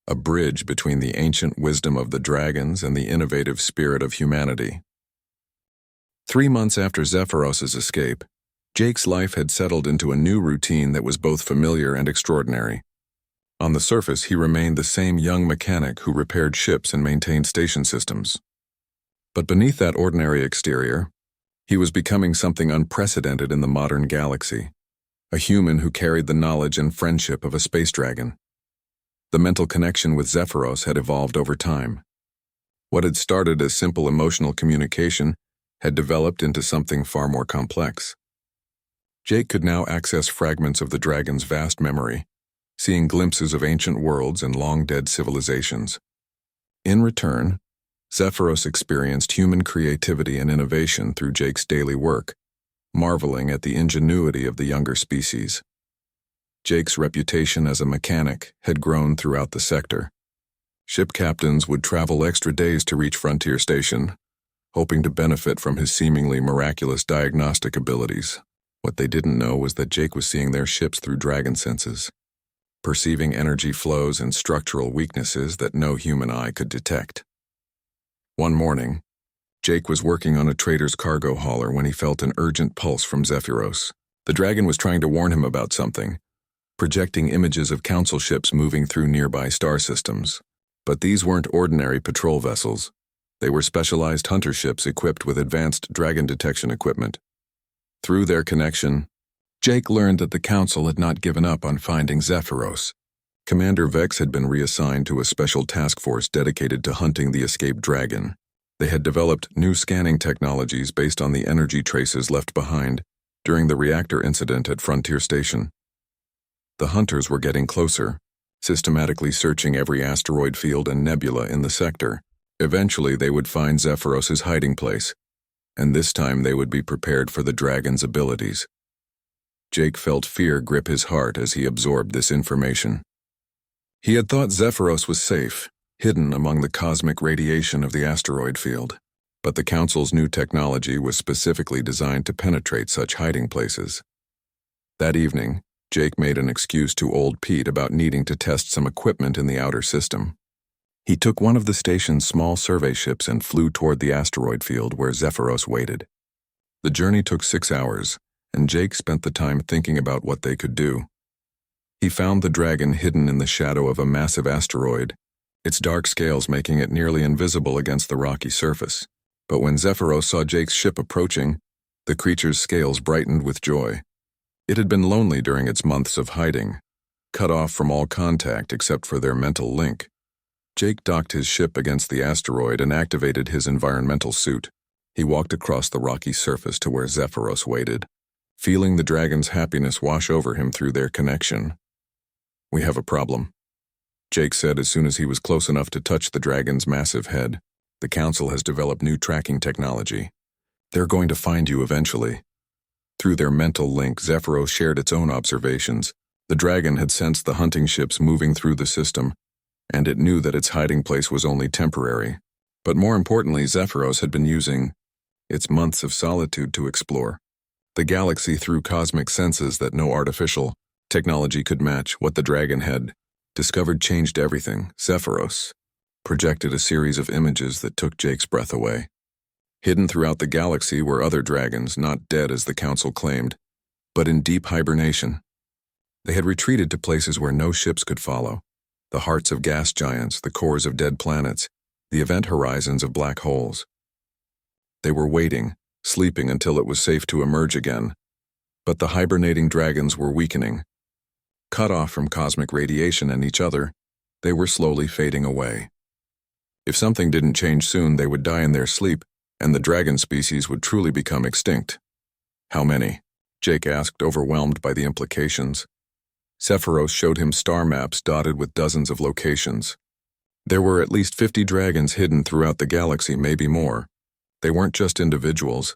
a bridge between the ancient wisdom of the dragons and the innovative spirit of humanity. 3 months after Zephyros's escape, Jake's life had settled into a new routine that was both familiar and extraordinary. On the surface, he remained the same young mechanic who repaired ships and maintained station systems. But beneath that ordinary exterior, he was becoming something unprecedented in the modern galaxy, a human who carried the knowledge and friendship of a space dragon. The mental connection with Zephyros had evolved over time. What had started as simple emotional communication had developed into something far more complex. Jake could now access fragments of the dragon's vast memory, seeing glimpses of ancient worlds and long-dead civilizations. In return, Zephyros experienced human creativity and innovation through Jake's daily work, marveling at the ingenuity of the younger species. Jake's reputation as a mechanic had grown throughout the sector. Ship captains would travel extra days to reach Frontier Station, hoping to benefit from his seemingly miraculous diagnostic abilities. What they didn't know was that Jake was seeing their ships through dragon senses, perceiving energy flows and structural weaknesses that no human eye could detect. One morning, Jake was working on a trader's cargo hauler when he felt an urgent pulse from Zephyros. The dragon was trying to warn him about something, projecting images of council ships moving through nearby star systems. But these weren't ordinary patrol vessels. They were specialized hunter ships equipped with advanced dragon detection equipment. Through their connection, Jake learned that the council had not given up on finding Zephyros. Commander Vex had been reassigned to a special task force dedicated to hunting the escaped dragon. They had developed new scanning technologies based on the energy traces left behind during the reactor incident at Frontier Station. The hunters were getting closer, systematically searching every asteroid field and nebula in the sector. Eventually, they would find Zephyros's hiding place, and this time they would be prepared for the dragon's abilities. Jake felt fear grip his heart as he absorbed this information. He had thought Zephyros was safe, hidden among the cosmic radiation of the asteroid field, but the Council's new technology was specifically designed to penetrate such hiding places. That evening, Jake made an excuse to old Pete about needing to test some equipment in the outer system. He took one of the station's small survey ships and flew toward the asteroid field where Zephyros waited. The journey took 6 hours, and Jake spent the time thinking about what they could do. He found the dragon hidden in the shadow of a massive asteroid, its dark scales making it nearly invisible against the rocky surface. But when Zephyros saw Jake's ship approaching, the creature's scales brightened with joy. It had been lonely during its months of hiding, cut off from all contact except for their mental link. Jake docked his ship against the asteroid and activated his environmental suit. He walked across the rocky surface to where Zephyros waited, feeling the dragon's happiness wash over him through their connection. "We have a problem," Jake said as soon as he was close enough to touch the dragon's massive head. "The Council has developed new tracking technology. They're going to find you eventually." Through their mental link, Zephyros shared its own observations. The dragon had sensed the hunting ships moving through the system, and it knew that its hiding place was only temporary. But more importantly, Zephyros had been using its months of solitude to explore the galaxy through cosmic senses that no artificial technology could match. What the dragon had discovered changed everything. Zephyros projected a series of images that took Jake's breath away. Hidden throughout the galaxy were other dragons, not dead as the Council claimed, but in deep hibernation. They had retreated to places where no ships could follow, the hearts of gas giants, the cores of dead planets, the event horizons of black holes. They were waiting, sleeping until it was safe to emerge again. But the hibernating dragons were weakening. Cut off from cosmic radiation and each other, they were slowly fading away. If something didn't change soon, they would die in their sleep, and the dragon species would truly become extinct. "How many?" Jake asked, overwhelmed by the implications. Zephyros showed him star maps dotted with dozens of locations. There were at least 50 dragons hidden throughout the galaxy, maybe more. They weren't just individuals.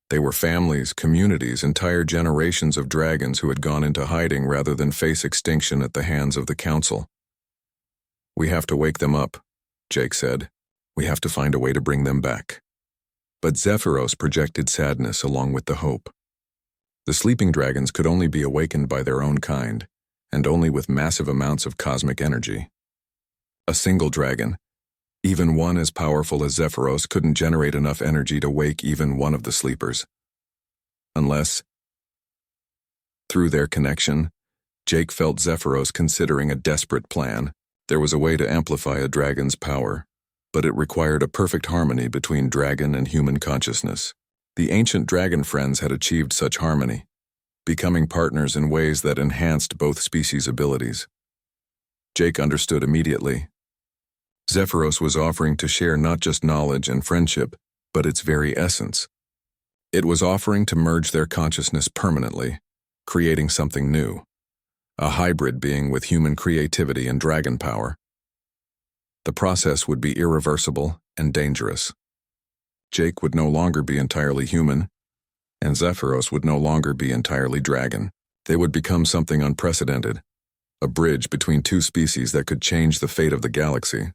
They were families, communities, entire generations of dragons who had gone into hiding rather than face extinction at the hands of the Council. "We have to wake them up," Jake said. "We have to find a way to bring them back." But Zephyros projected sadness along with the hope. The sleeping dragons could only be awakened by their own kind, and only with massive amounts of cosmic energy. A single dragon, even one as powerful as Zephyros, couldn't generate enough energy to wake even one of the sleepers. Unless, through their connection, Jake felt Zephyros considering a desperate plan. There was a way to amplify a dragon's power, but it required a perfect harmony between dragon and human consciousness. The ancient dragon friends had achieved such harmony, becoming partners in ways that enhanced both species' abilities. Jake understood immediately. Zephyros was offering to share not just knowledge and friendship, but its very essence. It was offering to merge their consciousness permanently, creating something new, a hybrid being with human creativity and dragon power. The process would be irreversible and dangerous. Jake would no longer be entirely human, and Zephyros would no longer be entirely dragon. They would become something unprecedented, a bridge between two species that could change the fate of the galaxy.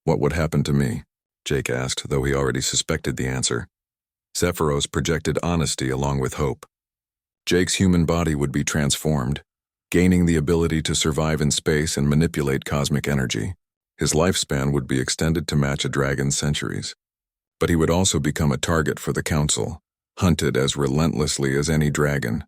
What would happen to me? Jake asked, though he already suspected the answer. Zephyros projected honesty along with hope. Jake's human body would be transformed, gaining the ability to survive in space and manipulate cosmic energy. His lifespan would be extended to match a dragon's centuries. But he would also become a target for the Council, hunted as relentlessly as any dragon.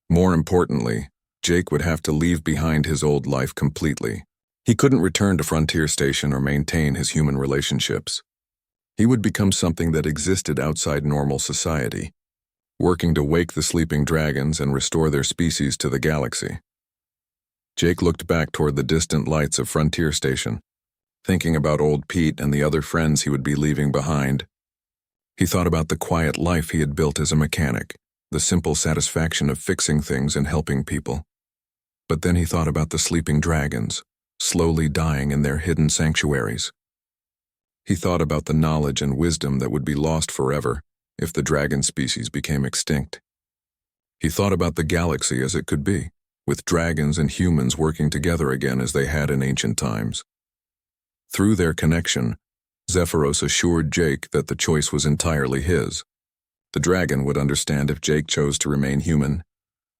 More importantly, Jake would have to leave behind his old life completely. He couldn't return to Frontier Station or maintain his human relationships. He would become something that existed outside normal society, working to wake the sleeping dragons and restore their species to the galaxy. Jake looked back toward the distant lights of Frontier Station, thinking about old Pete and the other friends he would be leaving behind. He thought about the quiet life he had built as a mechanic, the simple satisfaction of fixing things and helping people. But then he thought about the sleeping dragons, slowly dying in their hidden sanctuaries. He thought about the knowledge and wisdom that would be lost forever if the dragon species became extinct. He thought about the galaxy as it could be, with dragons and humans working together again as they had in ancient times. Through their connection, Zephyros assured Jake that the choice was entirely his. The dragon would understand if Jake chose to remain human,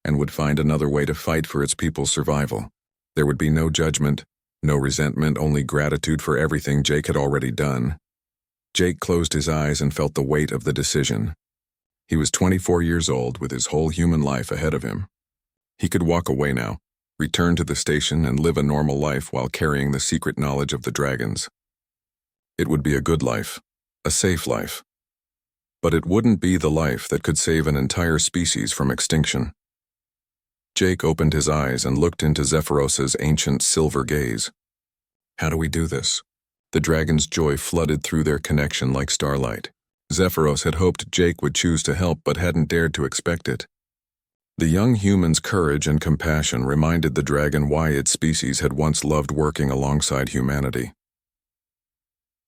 and would find another way to fight for its people's survival. There would be no judgment, no resentment, only gratitude for everything Jake had already done. Jake closed his eyes and felt the weight of the decision. He was 24 years old with his whole human life ahead of him. He could walk away now, return to the station and live a normal life while carrying the secret knowledge of the dragons. It would be a good life, a safe life. But it wouldn't be the life that could save an entire species from extinction. Jake opened his eyes and looked into Zephyros's ancient silver gaze. How do we do this? The dragon's joy flooded through their connection like starlight. Zephyros had hoped Jake would choose to help but hadn't dared to expect it. The young human's courage and compassion reminded the dragon why its species had once loved working alongside humanity.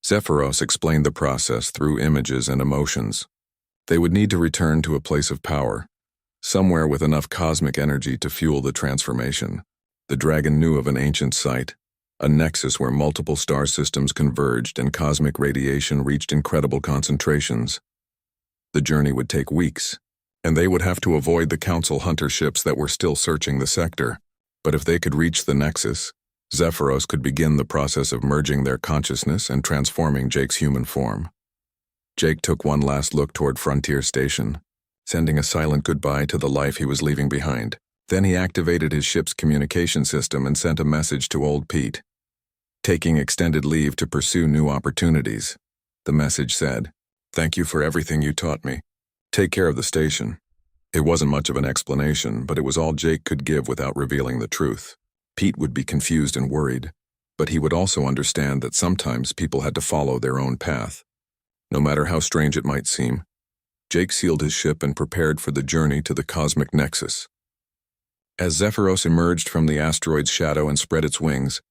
Zephyros explained the process through images and emotions. They would need to return to a place of power, somewhere with enough cosmic energy to fuel the transformation. The dragon knew of an ancient site, a nexus where multiple star systems converged and cosmic radiation reached incredible concentrations. The journey would take weeks, and they would have to avoid the Council hunter ships that were still searching the sector. But if they could reach the nexus, Zephyros could begin the process of merging their consciousness and transforming Jake's human form. Jake took one last look toward Frontier Station, sending a silent goodbye to the life he was leaving behind. Then he activated his ship's communication system and sent a message to old Pete. Taking extended leave to pursue new opportunities. The message said, "Thank you for everything you taught me. Take care of the station." It wasn't much of an explanation, but it was all Jake could give without revealing the truth. Pete would be confused and worried, but he would also understand that sometimes people had to follow their own path. No matter how strange it might seem, Jake sealed his ship and prepared for the journey to the cosmic nexus. As Zephyros emerged from the asteroid's shadow and spread its wings,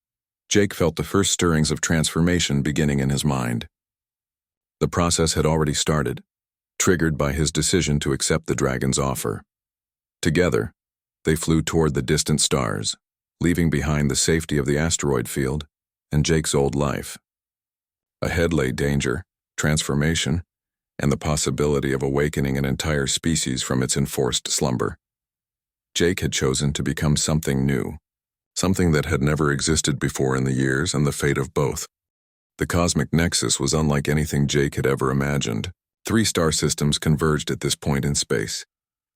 Jake felt the first stirrings of transformation beginning in his mind. The process had already started, triggered by his decision to accept the dragon's offer. Together, they flew toward the distant stars, leaving behind the safety of the asteroid field and Jake's old life. Ahead lay danger, transformation, and the possibility of awakening an entire species from its enforced slumber. Jake had chosen to become something new, something that had never existed before in the years and the fate of both. The cosmic nexus was unlike anything Jake had ever imagined. 3 star systems converged at this point in space,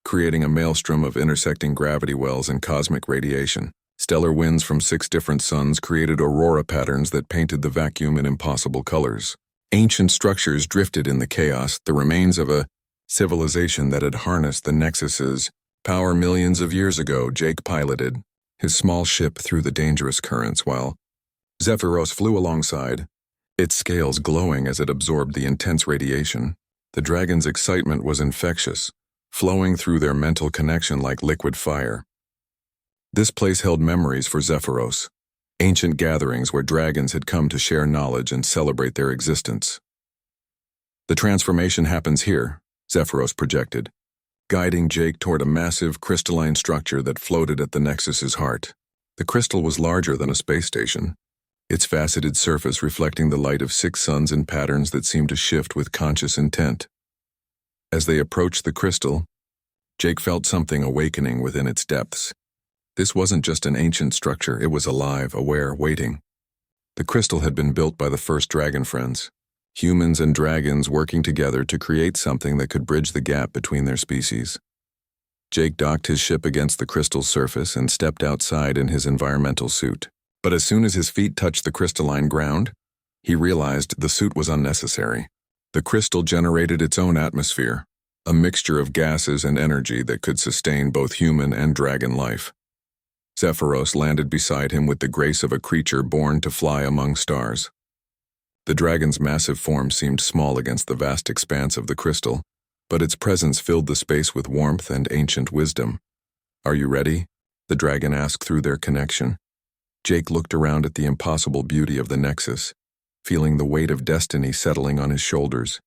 creating a maelstrom of intersecting gravity wells and cosmic radiation. Stellar winds from 6 different suns created aurora patterns that painted the vacuum in impossible colors. Ancient structures drifted in the chaos, the remains of a civilization that had harnessed the Nexus's power millions of years ago. Jake piloted his small ship through the dangerous currents while Zephyros flew alongside, its scales glowing as it absorbed the intense radiation. The dragon's excitement was infectious, flowing through their mental connection like liquid fire. This place held memories for Zephyros, ancient gatherings where dragons had come to share knowledge and celebrate their existence. "The transformation happens here," Zephyros projected, guiding Jake toward a massive crystalline structure that floated at the Nexus's heart. The crystal was larger than a space station, its faceted surface reflecting the light of 6 suns in patterns that seemed to shift with conscious intent. As they approached the crystal, Jake felt something awakening within its depths. This wasn't just an ancient structure, it was alive, aware, waiting. The crystal had been built by the first dragon friends, humans and dragons working together to create something that could bridge the gap between their species. Jake docked his ship against the crystal's surface and stepped outside in his environmental suit. But as soon as his feet touched the crystalline ground, he realized the suit was unnecessary. The crystal generated its own atmosphere, a mixture of gases and energy that could sustain both human and dragon life. Zephyros landed beside him with the grace of a creature born to fly among stars. The dragon's massive form seemed small against the vast expanse of the crystal, but its presence filled the space with warmth and ancient wisdom. "Are you ready?" the dragon asked through their connection. Jake looked around at the impossible beauty of the Nexus, feeling the weight of destiny settling on his shoulders.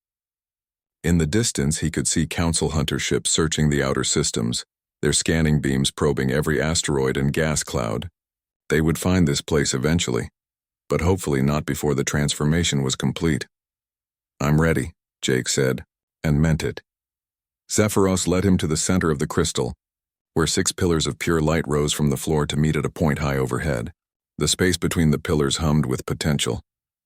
In the distance, he could see Council Hunter ships searching the outer systems, their scanning beams probing every asteroid and gas cloud. They would find this place eventually, but hopefully not before the transformation was complete. "I'm ready," Jake said, and meant it. Zephyros led him to the center of the crystal, where 6 pillars of pure light rose from the floor to meet at a point high overhead. The space between the pillars hummed with potential,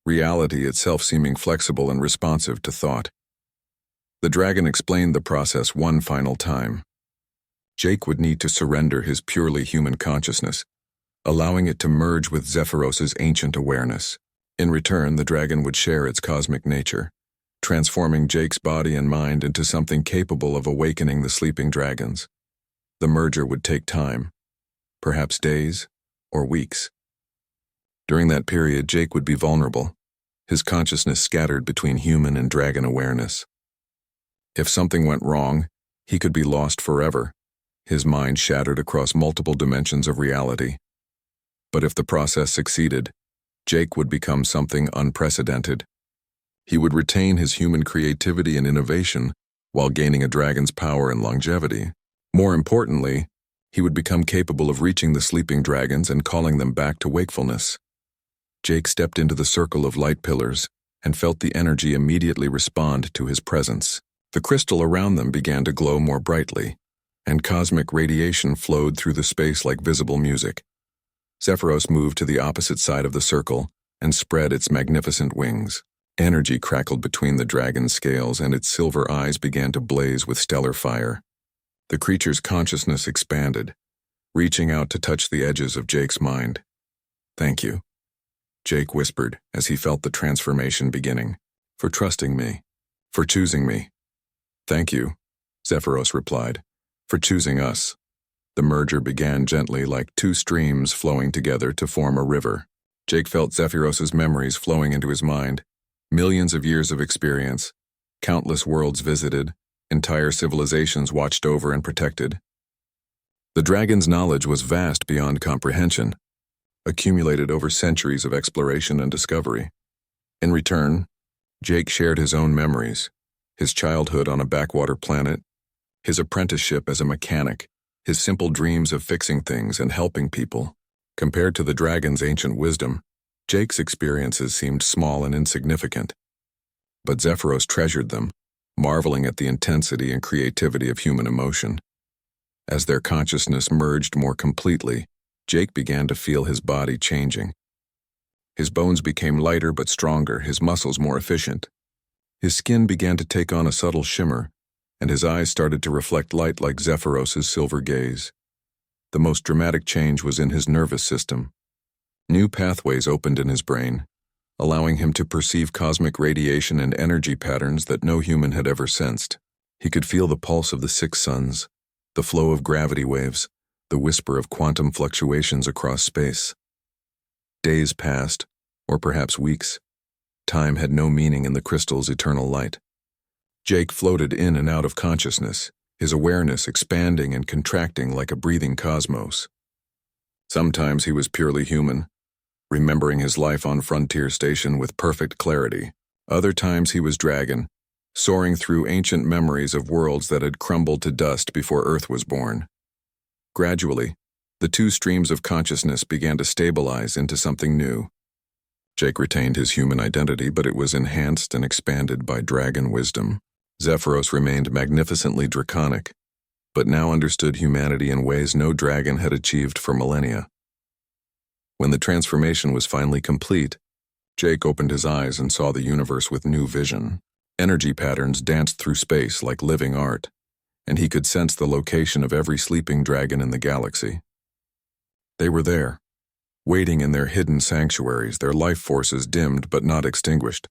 reality itself seeming flexible and responsive to thought. The dragon explained the process one final time. Jake would need to surrender his purely human consciousness, allowing it to merge with Zephyros's ancient awareness. In return, the dragon would share its cosmic nature, transforming Jake's body and mind into something capable of awakening the sleeping dragons. The merger would take time, perhaps days or weeks. During that period, Jake would be vulnerable, his consciousness scattered between human and dragon awareness. If something went wrong, he could be lost forever, his mind shattered across multiple dimensions of reality. But if the process succeeded, Jake would become something unprecedented. He would retain his human creativity and innovation while gaining a dragon's power and longevity. More importantly, he would become capable of reaching the sleeping dragons and calling them back to wakefulness. Jake stepped into the circle of light pillars and felt the energy immediately respond to his presence. The crystal around them began to glow more brightly, and cosmic radiation flowed through the space like visible music. Zephyros moved to the opposite side of the circle and spread its magnificent wings. Energy crackled between the dragon's scales, and its silver eyes began to blaze with stellar fire. The creature's consciousness expanded, reaching out to touch the edges of Jake's mind. "Thank you," Jake whispered as he felt the transformation beginning. "For trusting me. For choosing me." "Thank you," Zephyros replied, "for choosing us." The merger began gently, like 2 streams flowing together to form a river. Jake felt Zephyros's memories flowing into his mind. Millions of years of experience, countless worlds visited, entire civilizations watched over and protected. The dragon's knowledge was vast beyond comprehension, accumulated over centuries of exploration and discovery. In return, Jake shared his own memories, his childhood on a backwater planet, his apprenticeship as a mechanic, his simple dreams of fixing things and helping people. Compared to the dragon's ancient wisdom, Jake's experiences seemed small and insignificant. But Zephyros treasured them, marveling at the intensity and creativity of human emotion. As their consciousness merged more completely, Jake began to feel his body changing. His bones became lighter but stronger, his muscles more efficient. His skin began to take on a subtle shimmer, and his eyes started to reflect light like Zephyros's silver gaze. The most dramatic change was in his nervous system. New pathways opened in his brain, allowing him to perceive cosmic radiation and energy patterns that no human had ever sensed. He could feel the pulse of the 6 suns, the flow of gravity waves, the whisper of quantum fluctuations across space. Days passed, or perhaps weeks. Time had no meaning in the crystal's eternal light. Jake floated in and out of consciousness, his awareness expanding and contracting like a breathing cosmos. Sometimes he was purely human, remembering his life on Frontier Station with perfect clarity. Other times he was dragon, soaring through ancient memories of worlds that had crumbled to dust before Earth was born. Gradually, the two streams of consciousness began to stabilize into something new. Jake retained his human identity, but it was enhanced and expanded by dragon wisdom. Zephyros remained magnificently draconic, but now understood humanity in ways no dragon had achieved for millennia. When the transformation was finally complete, Jake opened his eyes and saw the universe with new vision. Energy patterns danced through space like living art, and he could sense the location of every sleeping dragon in the galaxy. They were there, waiting in their hidden sanctuaries, their life forces dimmed but not extinguished.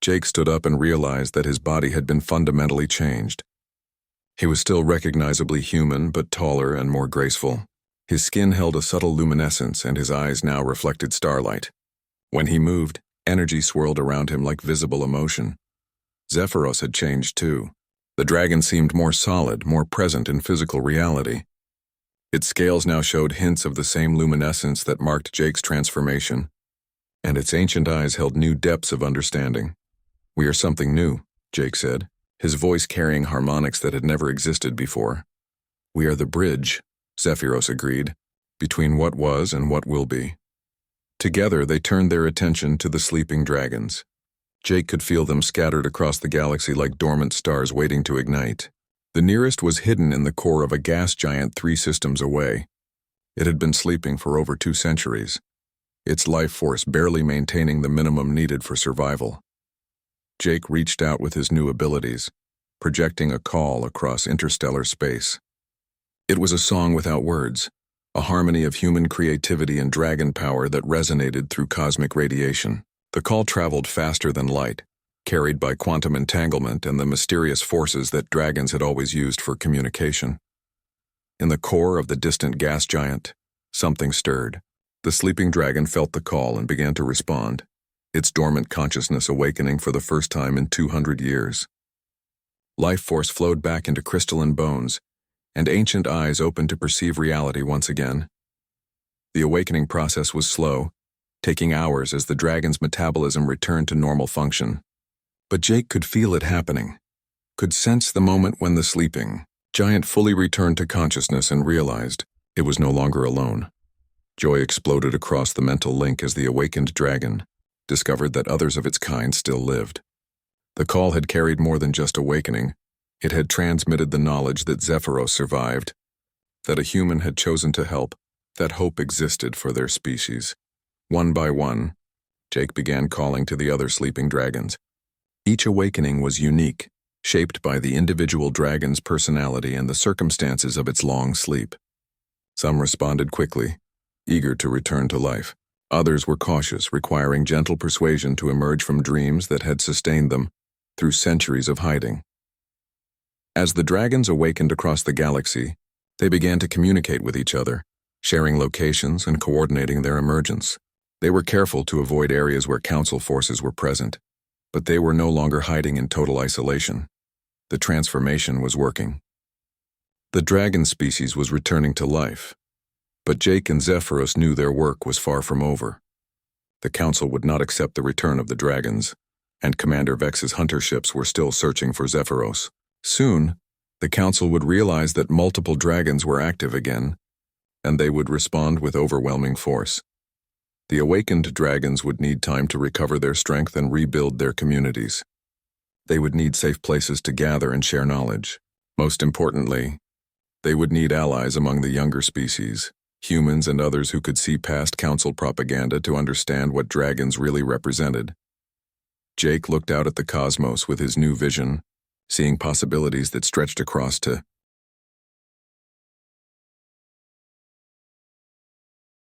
Jake stood up and realized that his body had been fundamentally changed. He was still recognizably human, but taller and more graceful. His skin held a subtle luminescence, and his eyes now reflected starlight. When he moved, energy swirled around him like visible emotion. Zephyros had changed too. The dragon seemed more solid, more present in physical reality. Its scales now showed hints of the same luminescence that marked Jake's transformation, and its ancient eyes held new depths of understanding. "We are something new," Jake said, his voice carrying harmonics that had never existed before. "We are the bridge," Zephyros agreed, "between what was and what will be." Together they turned their attention to the sleeping dragons. Jake could feel them scattered across the galaxy like dormant stars waiting to ignite. The nearest was hidden in the core of a gas giant 3 systems away. It had been sleeping for over 2 centuries, its life force barely maintaining the minimum needed for survival. Jake reached out with his new abilities, projecting a call across interstellar space. It was a song without words, a harmony of human creativity and dragon power that resonated through cosmic radiation. The call traveled faster than light, carried by quantum entanglement and the mysterious forces that dragons had always used for communication. In the core of the distant gas giant, something stirred. The sleeping dragon felt the call and began to respond, its dormant consciousness awakening for the first time in 200 years. Life force flowed back into crystalline bones, and ancient eyes opened to perceive reality once again. The awakening process was slow, taking hours as the dragon's metabolism returned to normal function. But Jake could feel it happening, could sense the moment when the sleeping giant fully returned to consciousness and realized it was no longer alone. Joy exploded across the mental link as the awakened dragon discovered that others of its kind still lived. The call had carried more than just awakening. It had transmitted the knowledge that Zephyros survived, that a human had chosen to help, that hope existed for their species. One by one, Jake began calling to the other sleeping dragons. Each awakening was unique, shaped by the individual dragon's personality and the circumstances of its long sleep. Some responded quickly, eager to return to life. Others were cautious, requiring gentle persuasion to emerge from dreams that had sustained them through centuries of hiding. As the dragons awakened across the galaxy, they began to communicate with each other, sharing locations and coordinating their emergence. They were careful to avoid areas where council forces were present, but they were no longer hiding in total isolation. The transformation was working. The dragon species was returning to life, but Jake and Zephyros knew their work was far from over. The council would not accept the return of the dragons, and Commander Vex's hunter ships were still searching for Zephyros. Soon, the council would realize that multiple dragons were active again, and they would respond with overwhelming force. The awakened dragons would need time to recover their strength and rebuild their communities. They would need safe places to gather and share knowledge. Most importantly, they would need allies among the younger species, humans and others who could see past council propaganda to understand what dragons really represented. Jake looked out at the cosmos with his new vision, seeing possibilities that stretched across to